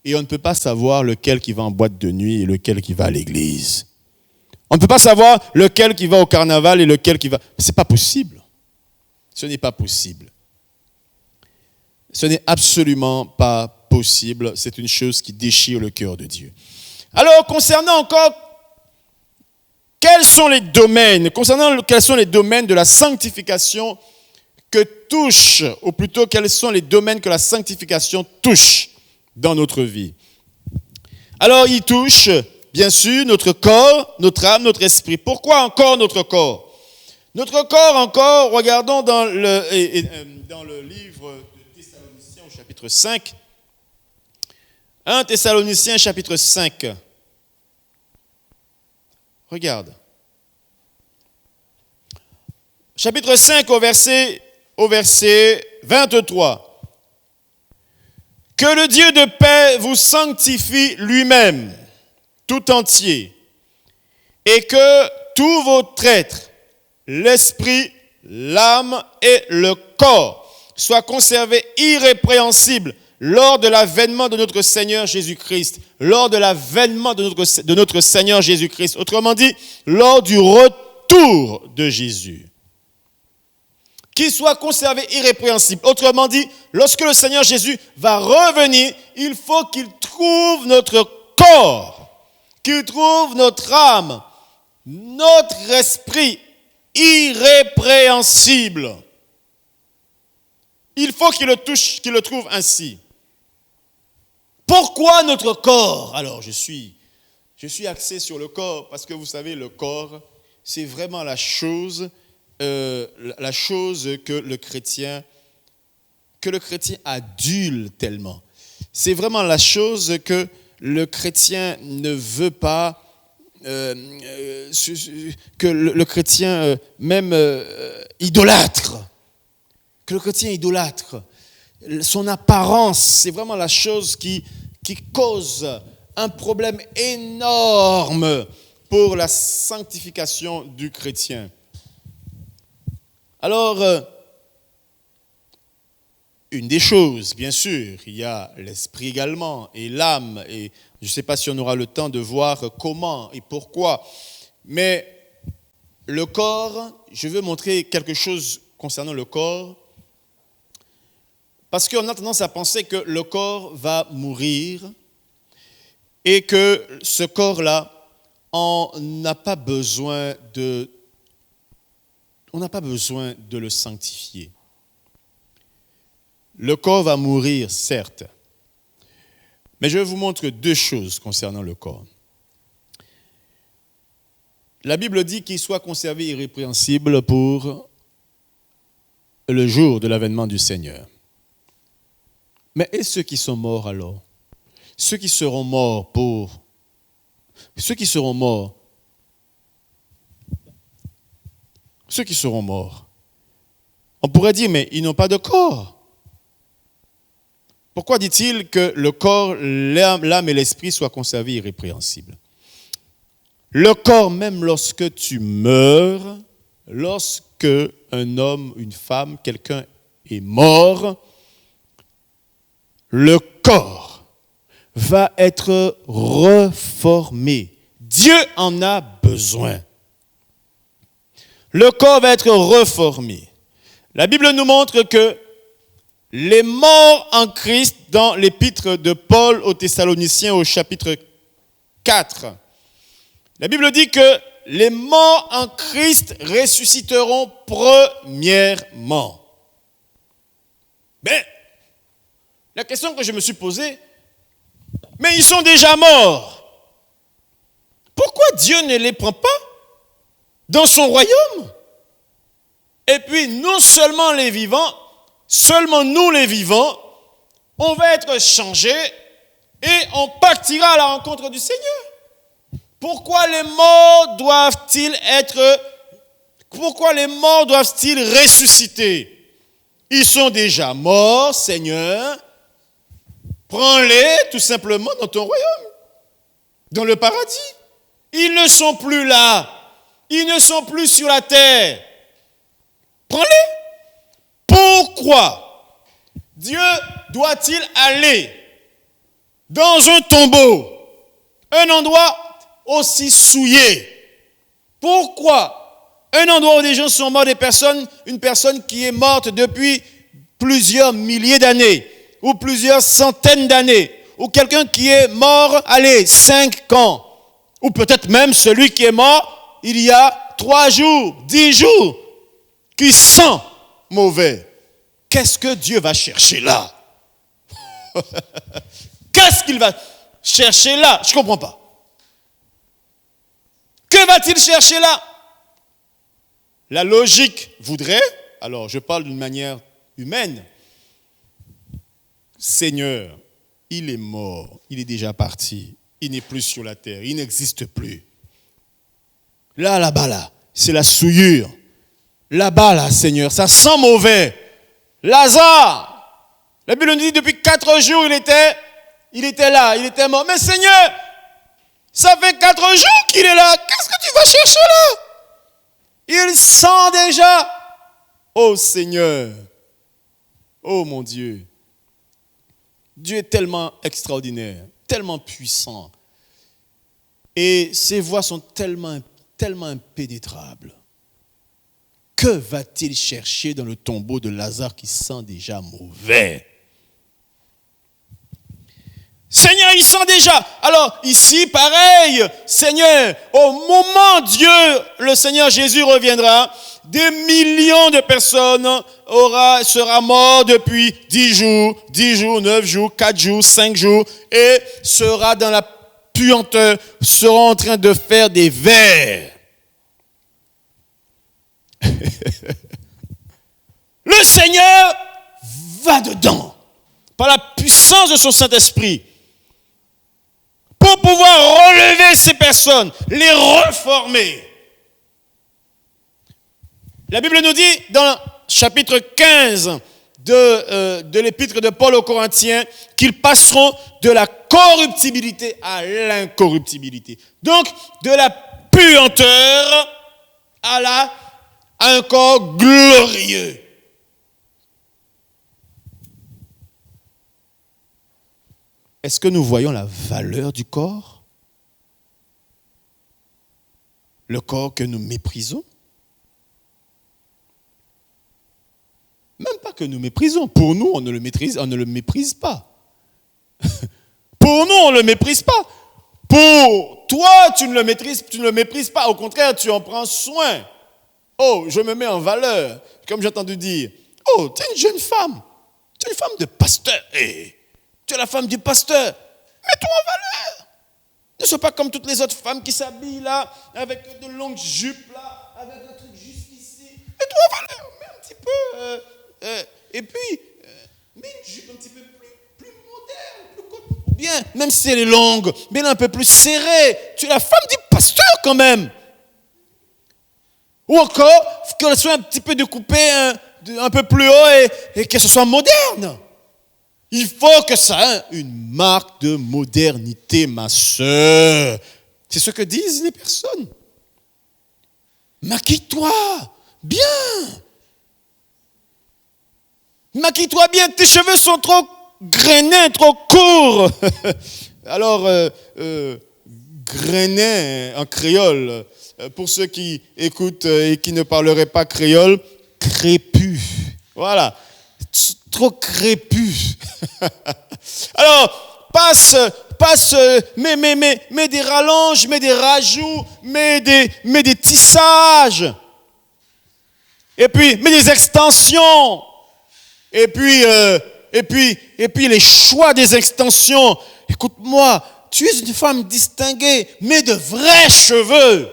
Et on ne peut pas savoir lequel qui va en boîte de nuit et lequel qui va à l'église. On ne peut pas savoir lequel qui va au carnaval et lequel qui va... Ce n'est pas possible. Ce n'est pas possible. Ce n'est absolument pas possible. C'est une chose qui déchire le cœur de Dieu. Alors, concernant encore, quels sont les domaines de la sanctification que touche, ou plutôt quels sont les domaines que la sanctification touche dans notre vie? Alors, il touche, bien sûr, notre corps, notre âme, notre esprit. Pourquoi encore notre corps? Notre corps encore, regardons dans le livre de Thessaloniciens au chapitre 5. 1 Thessaloniciens chapitre 5. Regarde. Chapitre 5 au verset 23. Que le Dieu de paix vous sanctifie lui-même, tout entier, et que tous vos êtres, l'esprit, l'âme et le corps, soient conservés irrépréhensibles lors de l'avènement de notre Seigneur Jésus-Christ. Lors de l'avènement de notre Seigneur Jésus-Christ. Autrement dit, lors du retour de Jésus. Qu'il soit conservé irrépréhensible. Autrement dit, lorsque le Seigneur Jésus va revenir, il faut qu'il trouve notre corps, qu'il trouve notre âme, notre esprit irrépréhensible. Il faut qu'il le touche, qu'il le trouve ainsi. Pourquoi notre corps? Alors, je suis axé sur le corps parce que vous savez, le corps, c'est vraiment la chose que le chrétien adule tellement. C'est vraiment la chose que le chrétien ne veut pas, que le chrétien même idolâtre. Que le chrétien idolâtre. Son apparence, c'est vraiment la chose qui cause un problème énorme pour la sanctification du chrétien. Alors, une des choses, bien sûr, il y a l'esprit également et l'âme. Et je ne sais pas si on aura le temps de voir comment et pourquoi. Mais le corps, je veux montrer quelque chose concernant le corps. Parce qu'on a tendance à penser que le corps va mourir et que ce corps-là, on n'a pas besoin de le sanctifier. Le corps va mourir, certes. Mais je vais vous montrer deux choses concernant le corps. La Bible dit qu'il soit conservé irrépréhensible pour le jour de l'avènement du Seigneur. Mais et ceux qui sont morts alors? Ceux qui seront morts, on pourrait dire, mais ils n'ont pas de corps. Pourquoi dit-il que le corps, l'âme et l'esprit soient conservés irrépréhensibles? Le corps, même lorsque tu meurs, lorsque un homme, une femme, quelqu'un est mort, le corps va être reformé. Dieu en a besoin. Le corps va être reformé. La Bible nous montre que les morts en Christ, dans l'épître de Paul aux Thessaloniciens au chapitre 4, la Bible dit que les morts en Christ ressusciteront premièrement. Mais la question que je me suis posée, mais ils sont déjà morts. Pourquoi Dieu ne les prend pas dans son royaume? Et puis, non seulement les vivants, seulement nous les vivants, on va être changés et on partira à la rencontre du Seigneur. Pourquoi les morts doivent-ils ressusciter? Ils sont déjà morts, Seigneur. Prends-les tout simplement dans ton royaume, dans le paradis. Ils ne sont plus là. Ils ne sont plus sur la terre. Prends-les. Pourquoi Dieu doit-il aller dans un tombeau, un endroit aussi souillé? Pourquoi un endroit où des gens sont morts, une personne qui est morte depuis plusieurs milliers d'années, ou plusieurs centaines d'années, ou quelqu'un qui est mort, 5 ans, ou peut-être même celui qui est mort il y a 3 jours, 10 jours, qui sent mauvais. Qu'est-ce que Dieu va chercher là? Qu'est-ce qu'il va chercher là? Je ne comprends pas. Que va-t-il chercher là? La logique voudrait, alors je parle d'une manière humaine, Seigneur, il est mort, il est déjà parti, il n'est plus sur la terre, il n'existe plus. Là-bas, là, c'est la souillure. Là-bas, là, Seigneur, ça sent mauvais. Lazare, la Bible nous dit depuis 4 jours, il était là, il était mort. Mais Seigneur, ça fait 4 jours qu'il est là. Qu'est-ce que tu vas chercher là? Il sent déjà. Oh Seigneur, oh mon Dieu. Dieu est tellement extraordinaire, tellement puissant. Et ses voies sont tellement impénétrables. Que va-t-il chercher dans le tombeau de Lazare qui sent déjà mauvais? Seigneur, il sent déjà. Alors, ici, pareil, Seigneur, au moment où Dieu, le Seigneur Jésus reviendra, des millions de personnes sera mort depuis 10 jours, 9 jours, 4 jours, 5 jours, et sera dans la puanteur, seront en train de faire des vers. Le Seigneur va dedans, par la puissance de son Saint-Esprit, pour pouvoir relever ces personnes, les reformer. La Bible nous dit dans chapitre 15 de l'épître de Paul aux Corinthiens qu'ils passeront de la corruptibilité à l'incorruptibilité. Donc, de la puanteur à un corps glorieux. Est-ce que nous voyons la valeur du corps? Le corps que nous méprisons? Même pas que nous méprisons. Pour nous, on ne le méprise pas. Pour nous, on ne le méprise pas. Pour toi, tu ne le méprises pas. Au contraire, tu en prends soin. Oh, je me mets en valeur. Comme j'ai entendu dire. Oh, tu es une jeune femme. Tu es une femme de pasteur. Hey, tu es la femme du pasteur. Mets-toi en valeur. Ne sois pas comme toutes les autres femmes qui s'habillent là, avec de longues jupes là, avec un truc jusqu'ici. Mets-toi en valeur. Mets un petit peu... et puis, mets une jupe un petit peu plus moderne, plus courte. Ou bien, même si elle est longue, mais elle est un peu plus serrée. Tu es la femme du pasteur quand même. Ou encore, qu'elle soit un petit peu découpée un peu plus haut et que ce soit moderne. Il faut que ça ait une marque de modernité, ma sœur. C'est ce que disent les personnes. Maquille-toi bien. Maquille-toi bien, tes cheveux sont trop grainés, trop courts. Alors, grainés en créole, pour ceux qui écoutent et qui ne parleraient pas créole, crépus. Voilà, trop crépus. Alors, mets des rallonges, mets des rajouts, mets des tissages. Et puis, mets des extensions. Et puis les choix des extensions. Écoute-moi, tu es une femme distinguée, mais de vrais cheveux.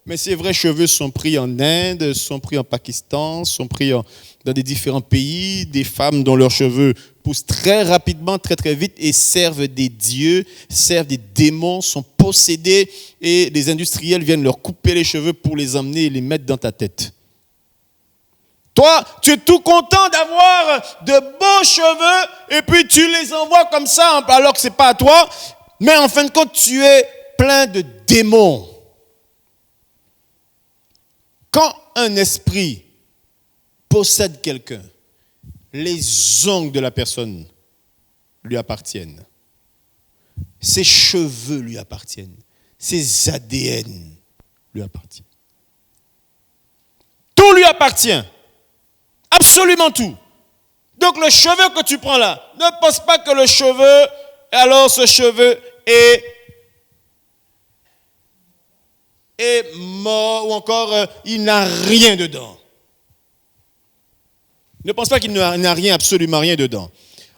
Mais ces vrais cheveux sont pris en Inde, sont pris en Pakistan, sont pris dans des différents pays, des femmes dont leurs cheveux poussent très rapidement, très très vite et servent des dieux, servent des démons, sont possédés et les industriels viennent leur couper les cheveux pour les emmener et les mettre dans ta tête. Toi, tu es tout content d'avoir de beaux cheveux et puis tu les envoies comme ça alors que ce n'est pas à toi, mais en fin de compte, tu es plein de démons. Quand un esprit possède quelqu'un, les ongles de la personne lui appartiennent. Ses cheveux lui appartiennent. Ses ADN lui appartiennent. Tout lui appartient. Absolument tout. Donc le cheveu que tu prends là, ne pense pas que le cheveu, alors ce cheveu est mort ou encore il n'a rien dedans. Ne pense pas qu'il n'a rien, absolument rien dedans.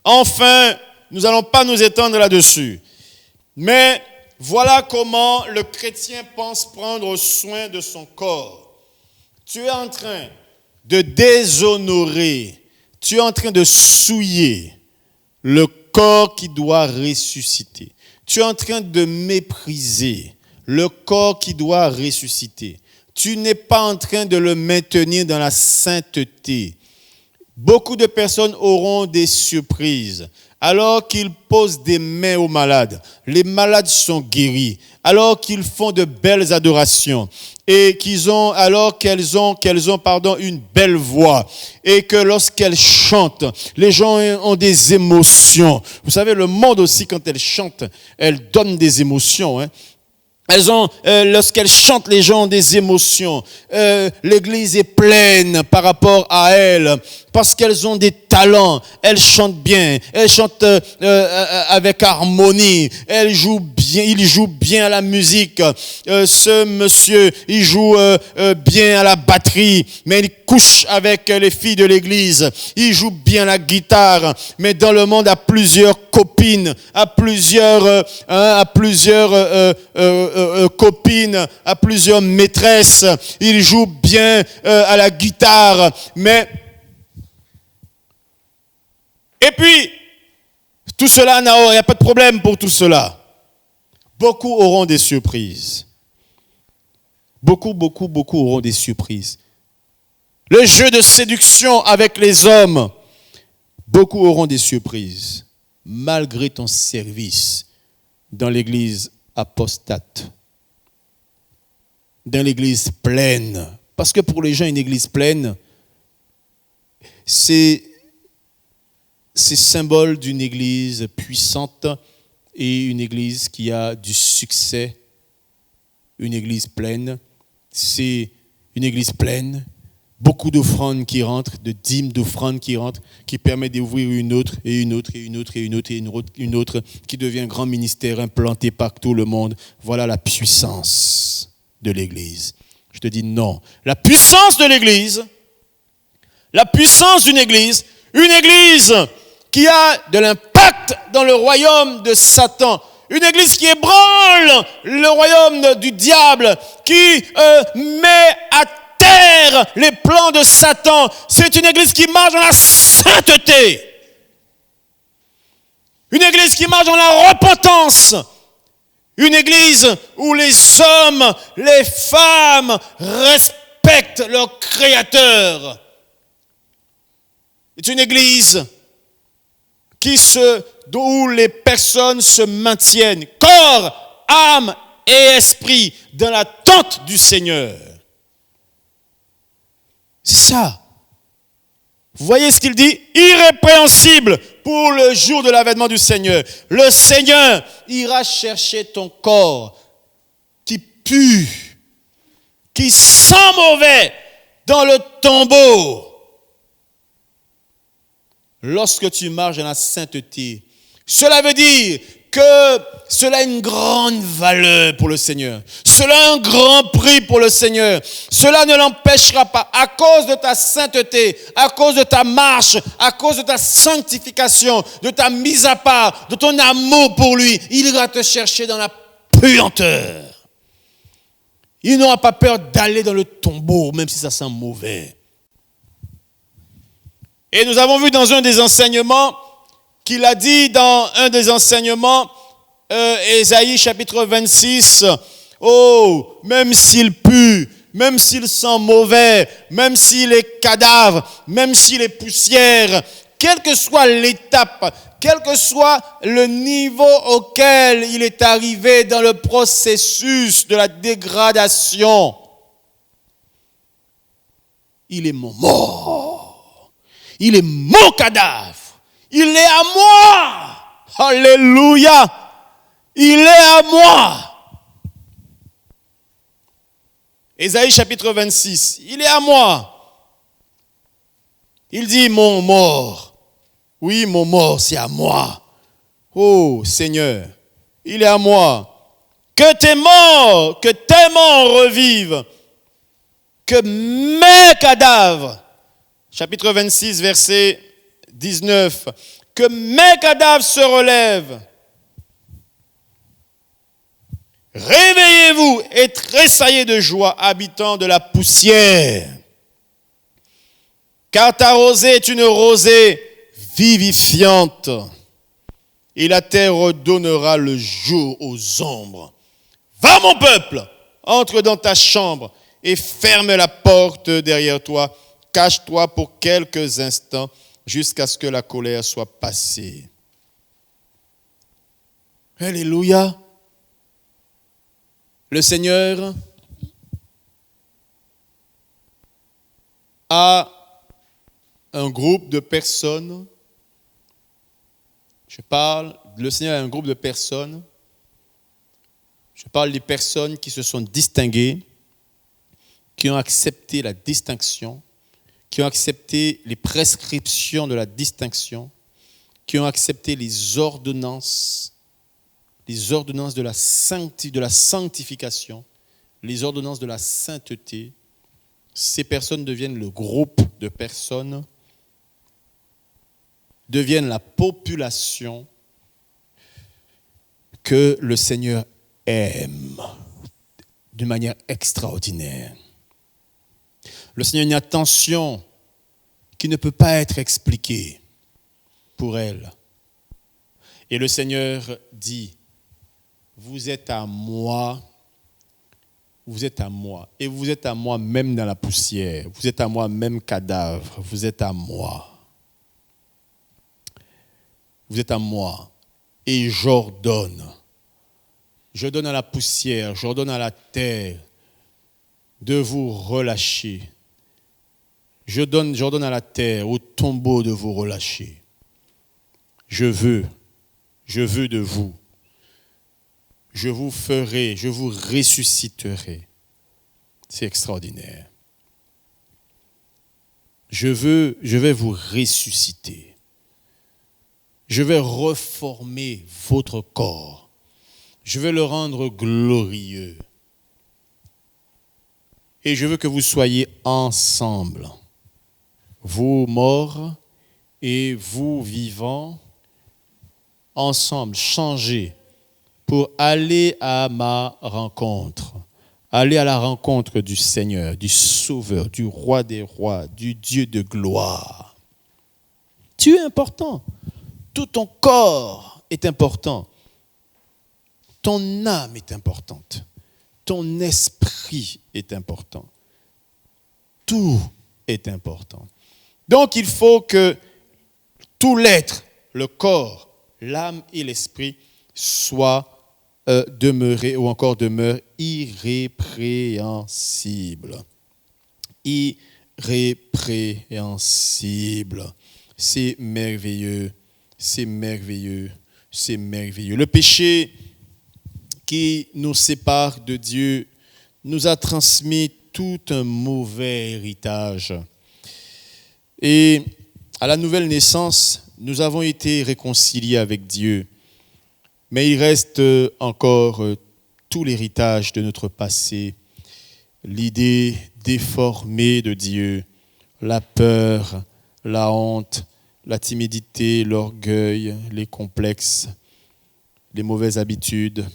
Enfin, nous n'allons pas nous étendre là-dessus. Mais voilà comment le chrétien pense prendre soin de son corps. Tu es en train de déshonorer, tu es en train de souiller le corps qui doit ressusciter. Tu es en train de mépriser le corps qui doit ressusciter. Tu n'es pas en train de le maintenir dans la sainteté. Beaucoup de personnes auront des surprises. Alors qu'ils posent des mains aux malades, les malades sont guéris. Alors qu'ils font de belles adorations et qu'elles ont une belle voix et que lorsqu'elles chantent, les gens ont des émotions. Vous savez, le monde aussi, quand elles chantent, elles donnent des émotions, hein. Lorsqu'elles chantent, les gens ont des émotions. L'église est pleine par rapport à elles, parce qu'elles ont des talents. Elles chantent bien, elles chantent avec harmonie. Elles jouent bien, ils jouent bien à la musique. Ce monsieur, il joue bien à la batterie, mais il couche avec les filles de l'église. Il joue bien la guitare, mais dans le monde, à plusieurs copines, à plusieurs copines, à plusieurs maîtresses. Il joue bien à la guitare, mais... Et puis, tout cela, il n'y a pas de problème pour tout cela. Beaucoup auront des surprises. Beaucoup auront des surprises. Le jeu de séduction avec les hommes, beaucoup auront des surprises, malgré ton service dans l'église apostate, dans l'église pleine. Parce que pour les gens, une église pleine, c'est symbole d'une église puissante et une église qui a du succès. Une église pleine, c'est une église pleine, beaucoup d'offrandes qui rentrent, de dîmes d'offrandes qui rentrent, qui permettent d'ouvrir une autre, et une autre, et une autre, et une autre, et une autre, qui devient un grand ministère implanté partout le monde. Voilà la puissance de l'église. Je te dis non. La puissance de l'église, la puissance d'une église, une église qui a de l'impact dans le royaume de Satan, une église qui ébranle le royaume du diable, qui met à terre les plans de Satan. C'est une église qui marche dans la sainteté. Une église qui marche dans la repentance. Une église où les hommes, les femmes respectent leur Créateur. C'est une église où les personnes se maintiennent, corps, âme et esprit, dans la tente du Seigneur. C'est ça. Vous voyez ce qu'il dit? Irrépréhensible pour le jour de l'avènement du Seigneur. Le Seigneur ira chercher ton corps qui pue, qui sent mauvais dans le tombeau. Lorsque tu marches dans la sainteté, cela veut dire que cela a une grande valeur pour le Seigneur. Cela a un grand prix pour le Seigneur. Cela ne l'empêchera pas, à cause de ta sainteté, à cause de ta marche, à cause de ta sanctification, de ta mise à part, de ton amour pour lui. Il ira te chercher dans la puanteur. Il n'aura pas peur d'aller dans le tombeau, même si ça sent mauvais. Et nous avons vu dans un des enseignements, qu'il a dit dans un des enseignements, Ésaïe chapitre 26, oh, même s'il pue, même s'il sent mauvais, même s'il est cadavre, même s'il est poussière, quelle que soit l'étape, quel que soit le niveau auquel il est arrivé dans le processus de la dégradation, il est mon mort, il est mon cadavre. Il est à moi. Alléluia. Il est à moi. Ésaïe chapitre 26. Il est à moi. Il dit, mon mort. Oui, mon mort, c'est à moi. Oh, Seigneur, il est à moi. Que tes morts revivent. Que mes cadavres. Chapitre 26, verset 19, que mes cadavres se relèvent. Réveillez-vous et tressaillez de joie, habitants de la poussière. Car ta rosée est une rosée vivifiante. Et la terre redonnera le jour aux ombres. Va mon peuple, entre dans ta chambre et ferme la porte derrière toi. Cache-toi pour quelques instants jusqu'à ce que la colère soit passée. Alléluia. Le Seigneur a un groupe de personnes. Le Seigneur a un groupe de personnes. Je parle des personnes qui se sont distinguées, qui ont accepté la distinction, qui ont accepté les prescriptions de la distinction, qui ont accepté les ordonnances de la sanctification, les ordonnances de la sainteté. Ces personnes deviennent le groupe de personnes, deviennent la population que le Seigneur aime d'une manière extraordinaire. Le Seigneur a une attention qui ne peut pas être expliquée pour elle. Et le Seigneur dit, vous êtes à moi, et vous êtes à moi même dans la poussière, vous êtes à moi même cadavre, vous êtes à moi. Vous êtes à moi, et j'ordonne. Je donne à la poussière, j'ordonne à la terre de vous relâcher. J'ordonne à la terre, au tombeau de vous relâcher. Je veux de vous. Je vous ferai, je vous ressusciterai. C'est extraordinaire. Je vais vous ressusciter. Je vais reformer votre corps. Je vais le rendre glorieux. Et je veux que vous soyez ensemble. Vous morts et vous vivants, ensemble, changés pour aller à ma rencontre. Aller à la rencontre du Seigneur, du Sauveur, du Roi des rois, du Dieu de gloire. Tu es important. Tout ton corps est important. Ton âme est importante. Ton esprit est important. Tout est important. Donc il faut que tout l'être, le corps, l'âme et l'esprit soient demeurent irrépréhensibles. Irrépréhensibles. C'est merveilleux, c'est merveilleux, c'est merveilleux. Le péché qui nous sépare de Dieu nous a transmis tout un mauvais héritage. Et à la nouvelle naissance, nous avons été réconciliés avec Dieu. Mais il reste encore tout l'héritage de notre passé, l'idée déformée de Dieu, la peur, la honte, la timidité, l'orgueil, les complexes, les mauvaises habitudes,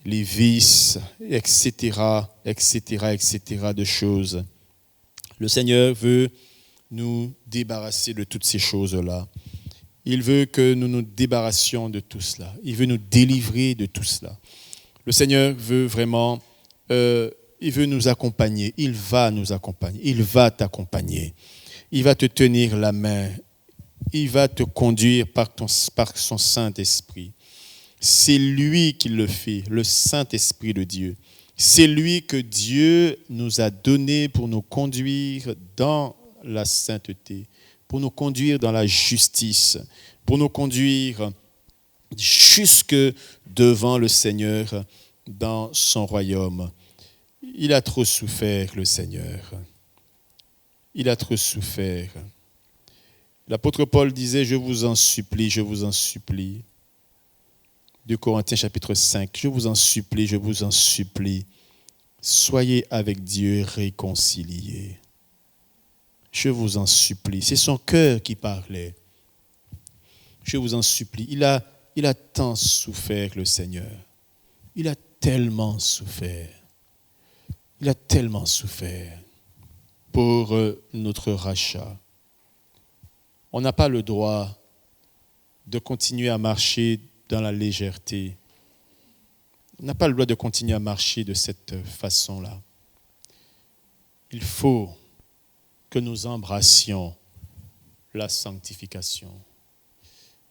les vices, etc., etc., etc. de choses. Le Seigneur veut nous débarrasser de toutes ces choses-là. Il veut que nous nous débarrassions de tout cela. Il veut nous délivrer de tout cela. Le Seigneur veut vraiment, il veut nous accompagner. Il va nous accompagner. Il va t'accompagner. Il va te tenir la main. Il va te conduire par son Saint-Esprit. C'est lui qui le fait, le Saint-Esprit de Dieu. C'est lui que Dieu nous a donné pour nous conduire dans la sainteté, pour nous conduire dans la justice, pour nous conduire jusque devant le Seigneur dans son royaume. Il a trop souffert, le Seigneur. Il a trop souffert. L'apôtre Paul disait, je vous en supplie, je vous en supplie. 2 Corinthiens chapitre 5, je vous en supplie, soyez avec Dieu réconciliés. Je vous en supplie. C'est son cœur qui parlait. Je vous en supplie. Il a tant souffert, le Seigneur. Il a tellement souffert. Il a tellement souffert pour notre rachat. On n'a pas le droit de continuer à marcher dans la légèreté. On n'a pas le droit de continuer à marcher de cette façon-là. Il faut que nous embrassions la sanctification.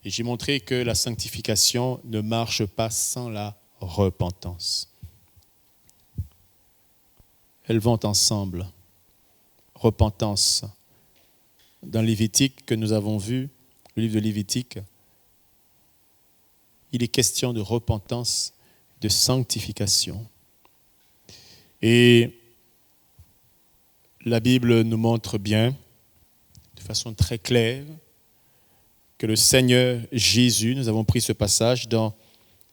Et j'ai montré que la sanctification ne marche pas sans la repentance. Elles vont ensemble. Repentance. Dans Lévitique que nous avons vu, le livre de Lévitique, il est question de repentance, de sanctification. Et la Bible nous montre bien, de façon très claire, que le Seigneur Jésus, nous avons pris ce passage dans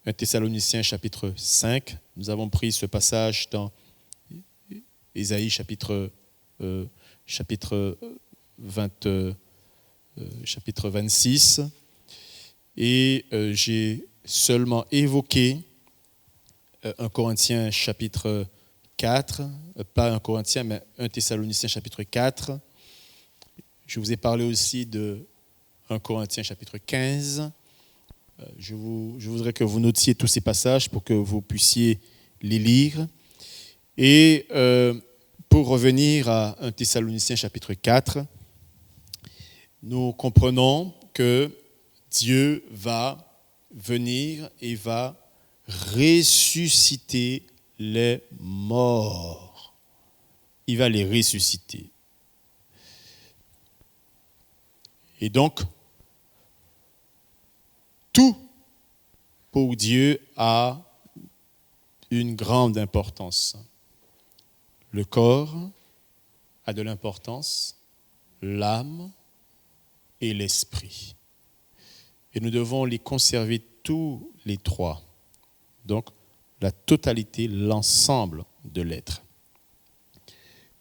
1 Thessaloniciens chapitre 5, nous avons pris ce passage dans Ésaïe chapitre 26, et j'ai seulement évoqué 1 Corinthiens chapitre 4, pas 1 Corinthiens, mais 1 Thessaloniciens chapitre 4. Je vous ai parlé aussi de 1 Corinthiens chapitre 15. Je voudrais que vous notiez tous ces passages pour que vous puissiez les lire. Et pour revenir à 1 Thessaloniciens chapitre 4, nous comprenons que Dieu va venir et va ressusciter les morts. Il va les ressusciter. Et donc, tout pour Dieu a une grande importance. Le corps a de l'importance, l'âme et l'esprit. Et nous devons les conserver tous les trois. Donc, la totalité, l'ensemble de l'être.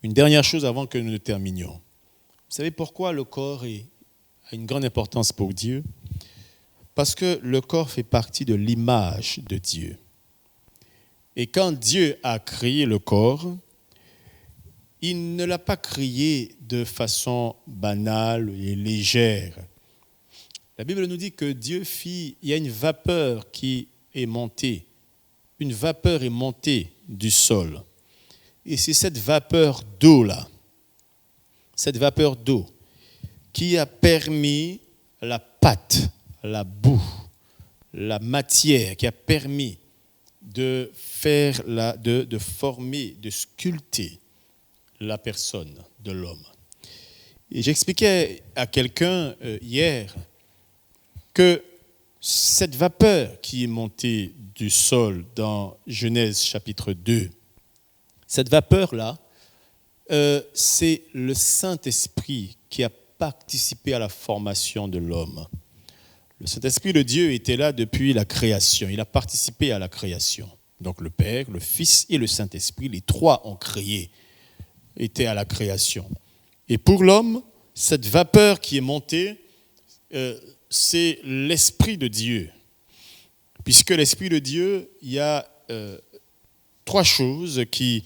Une dernière chose avant que nous ne terminions. Vous savez pourquoi le corps a une grande importance pour Dieu? Parce que le corps fait partie de l'image de Dieu. Et quand Dieu a créé le corps, il ne l'a pas créé de façon banale et légère. La Bible nous dit que Dieu il y a une vapeur qui est montée. Une vapeur est montée du sol. Et c'est cette vapeur d'eau-là, cette vapeur d'eau, qui a permis la pâte, la boue, la matière, qui a permis de former, de sculpter la personne de l'homme. Et j'expliquais à quelqu'un hier que cette vapeur qui est montée du sol dans Genèse chapitre 2, cette vapeur-là, c'est le Saint-Esprit qui a participé à la formation de l'homme. Le Saint-Esprit de Dieu était là depuis la création. Il a participé à la création. Donc le Père, le Fils et le Saint-Esprit, les trois ont créé, étaient à la création. Et pour l'homme, cette vapeur qui est montée, c'est l'Esprit de Dieu. Puisque l'Esprit de Dieu, il y a trois choses qui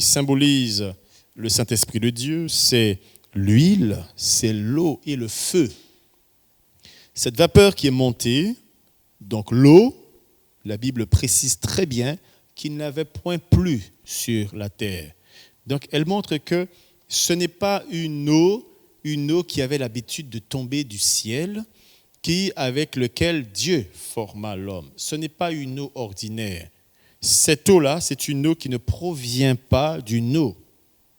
symbolisent le Saint-Esprit de Dieu. C'est l'huile, c'est l'eau et le feu. Cette vapeur qui est montée, donc l'eau, la Bible précise très bien qu'il n'avait point plu sur la terre. Donc elle montre que ce n'est pas une eau qui avait l'habitude de tomber du ciel, avec laquelle Dieu forma l'homme. Ce n'est pas une eau ordinaire. Cette eau-là, c'est une eau qui ne provient pas d'une eau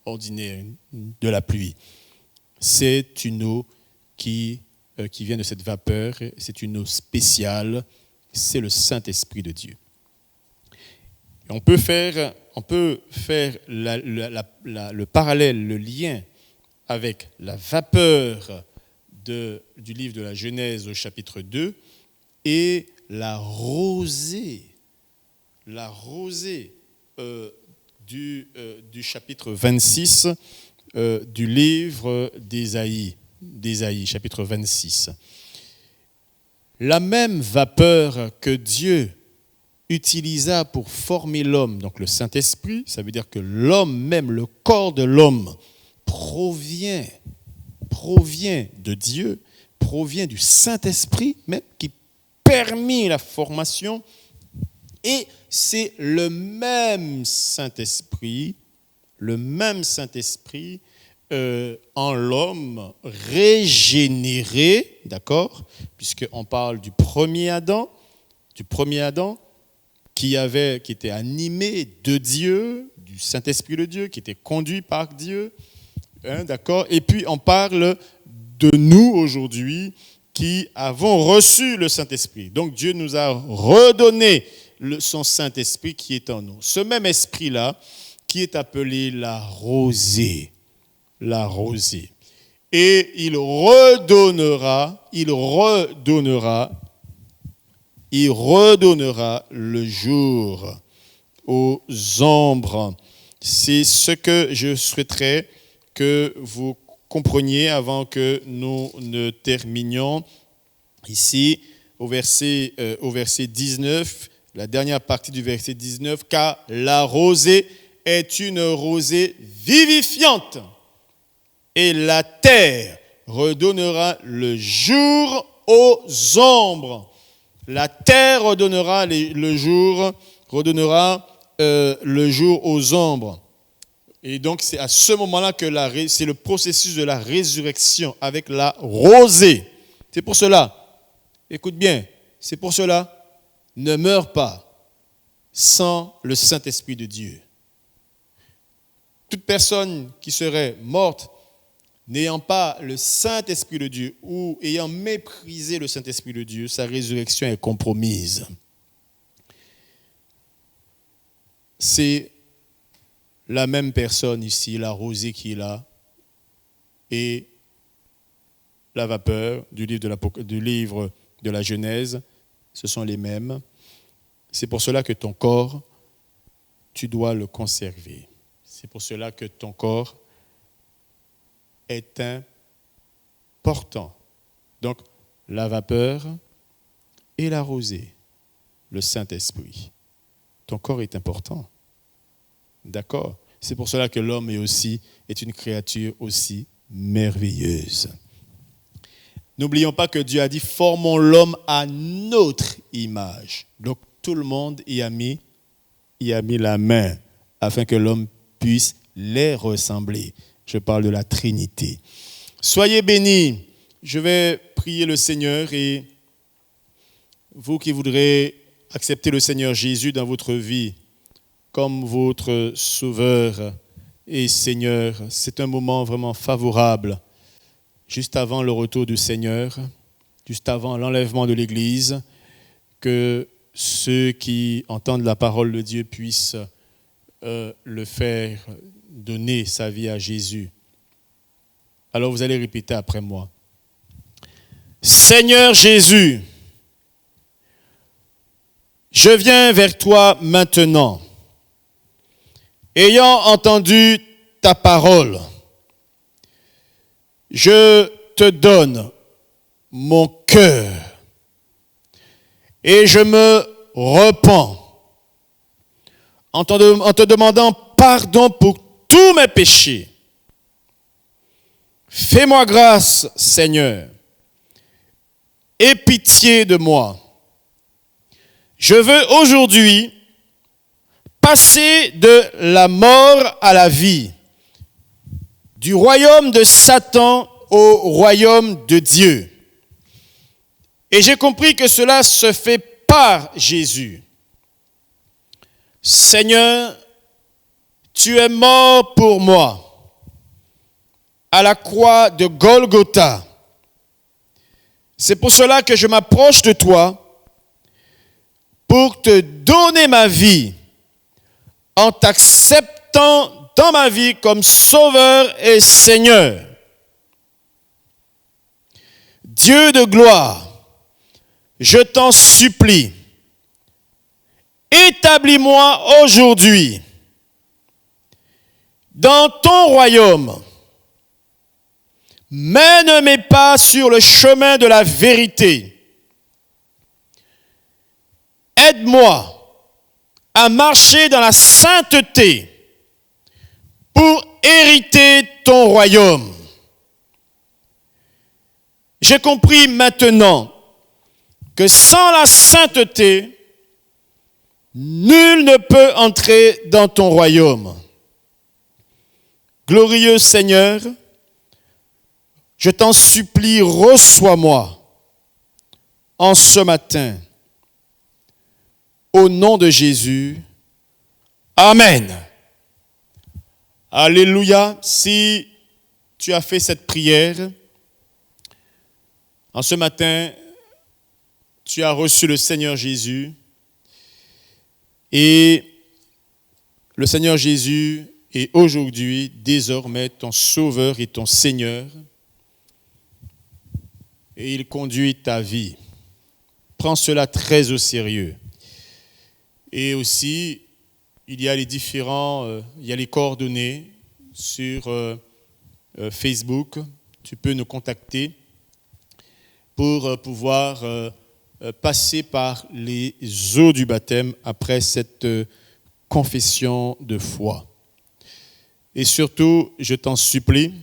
ordinaire, de la pluie. C'est une eau qui vient de cette vapeur, c'est une eau spéciale, c'est le Saint-Esprit de Dieu. On peut faire le parallèle, le lien avec la vapeur du livre de la Genèse au chapitre 2 et la rosée du chapitre 26 du livre d'Ésaïe, chapitre 26. La même vapeur que Dieu utilisa pour former l'homme, donc le Saint-Esprit, ça veut dire que l'homme même, le corps de l'homme, provient de Dieu, provient du Saint-Esprit, même qui permet la formation, et c'est le même Saint-Esprit en l'homme régénéré, d'accord, puisqu'on parle du premier Adam qui était animé de Dieu, du Saint-Esprit de Dieu, qui était conduit par Dieu, d'accord. Et puis on parle de nous aujourd'hui qui avons reçu le Saint-Esprit. Donc Dieu nous a redonné son Saint-Esprit qui est en nous. Ce même esprit-là qui est appelé la rosée. Et il redonnera le jour aux ombres. C'est ce que je souhaiterais que vous compreniez avant que nous ne terminions ici au verset 19, la dernière partie du verset 19, car la rosée est une rosée vivifiante et la terre redonnera le jour aux ombres. La terre redonnera le jour aux ombres. Et donc, c'est à ce moment-là que c'est le processus de la résurrection avec la rosée. C'est pour cela, écoute bien, c'est pour cela, ne meurs pas sans le Saint-Esprit de Dieu. Toute personne qui serait morte n'ayant pas le Saint-Esprit de Dieu ou ayant méprisé le Saint-Esprit de Dieu, sa résurrection est compromise. C'est la même personne ici, la rosée qui est là, et la vapeur du livre de la Genèse, ce sont les mêmes. C'est pour cela que ton corps, tu dois le conserver. C'est pour cela que ton corps est important. Donc, la vapeur et la rosée, le Saint-Esprit. Ton corps est important. D'accord? C'est pour cela que l'homme est une créature aussi merveilleuse. N'oublions pas que Dieu a dit, formons l'homme à notre image. Donc, tout le monde y a mis la main afin que l'homme puisse les ressembler. Je parle de la Trinité. Soyez bénis. Je vais prier le Seigneur et vous qui voudrez accepter le Seigneur Jésus dans votre vie comme votre Sauveur et Seigneur, c'est un moment vraiment favorable, juste avant le retour du Seigneur, juste avant l'enlèvement de l'Église, que ceux qui entendent la parole de Dieu puissent le faire, donner sa vie à Jésus. Alors vous allez répéter après moi. Seigneur Jésus, je viens vers toi maintenant, ayant entendu ta parole. Je te donne mon cœur et je me repens en te demandant pardon pour tous mes péchés. Fais-moi grâce, Seigneur, aie pitié de moi. Je veux aujourd'hui passer de la mort à la vie, du royaume de Satan au royaume de Dieu. Et j'ai compris que cela se fait par Jésus. Seigneur, tu es mort pour moi à la croix de Golgotha. C'est pour cela que je m'approche de toi pour te donner ma vie en t'acceptant dans ma vie comme Sauveur et Seigneur. Dieu de gloire, je t'en supplie, établis-moi aujourd'hui dans ton royaume. Mène mes pas sur le chemin de la vérité. Aide-moi à marcher dans la sainteté pour hériter ton royaume. J'ai compris maintenant que sans la sainteté, nul ne peut entrer dans ton royaume. Glorieux Seigneur, je t'en supplie, reçois-moi en ce matin. Au nom de Jésus, Amen. Alléluia. Si tu as fait cette prière, en ce matin, tu as reçu le Seigneur Jésus et le Seigneur Jésus est aujourd'hui, désormais, ton Sauveur et ton Seigneur et il conduit ta vie. Prends cela très au sérieux. Et aussi, il y a les coordonnées sur Facebook. Tu peux nous contacter pour pouvoir passer par les eaux du baptême après cette confession de foi. Et surtout, je t'en supplie,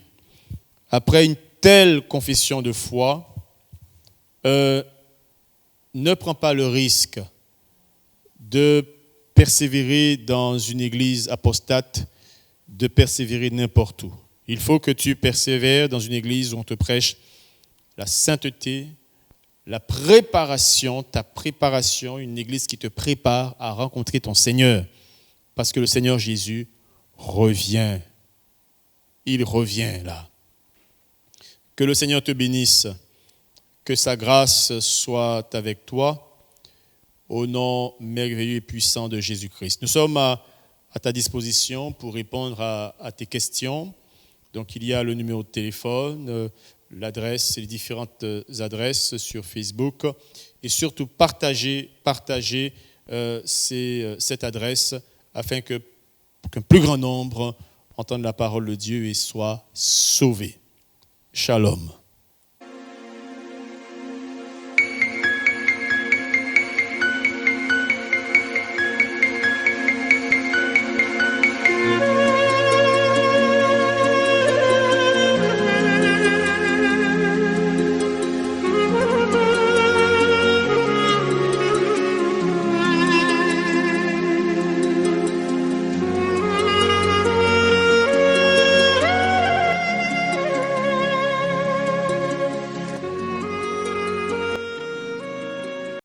après une telle confession de foi, ne prends pas le risque de persévérer dans une église apostate, de persévérer n'importe où. Il faut que tu persévères dans une église où on te prêche la sainteté, la préparation, ta préparation, une église qui te prépare à rencontrer ton Seigneur. Parce que le Seigneur Jésus revient. Il revient là. Que le Seigneur te bénisse. Que sa grâce soit avec toi. Au nom merveilleux et puissant de Jésus-Christ. Nous sommes à ta disposition pour répondre à tes questions. Donc, il y a le numéro de téléphone, l'adresse, les différentes adresses sur Facebook. Et surtout, partagez cette adresse afin qu'un plus grand nombre entende la parole de Dieu et soit sauvé. Shalom.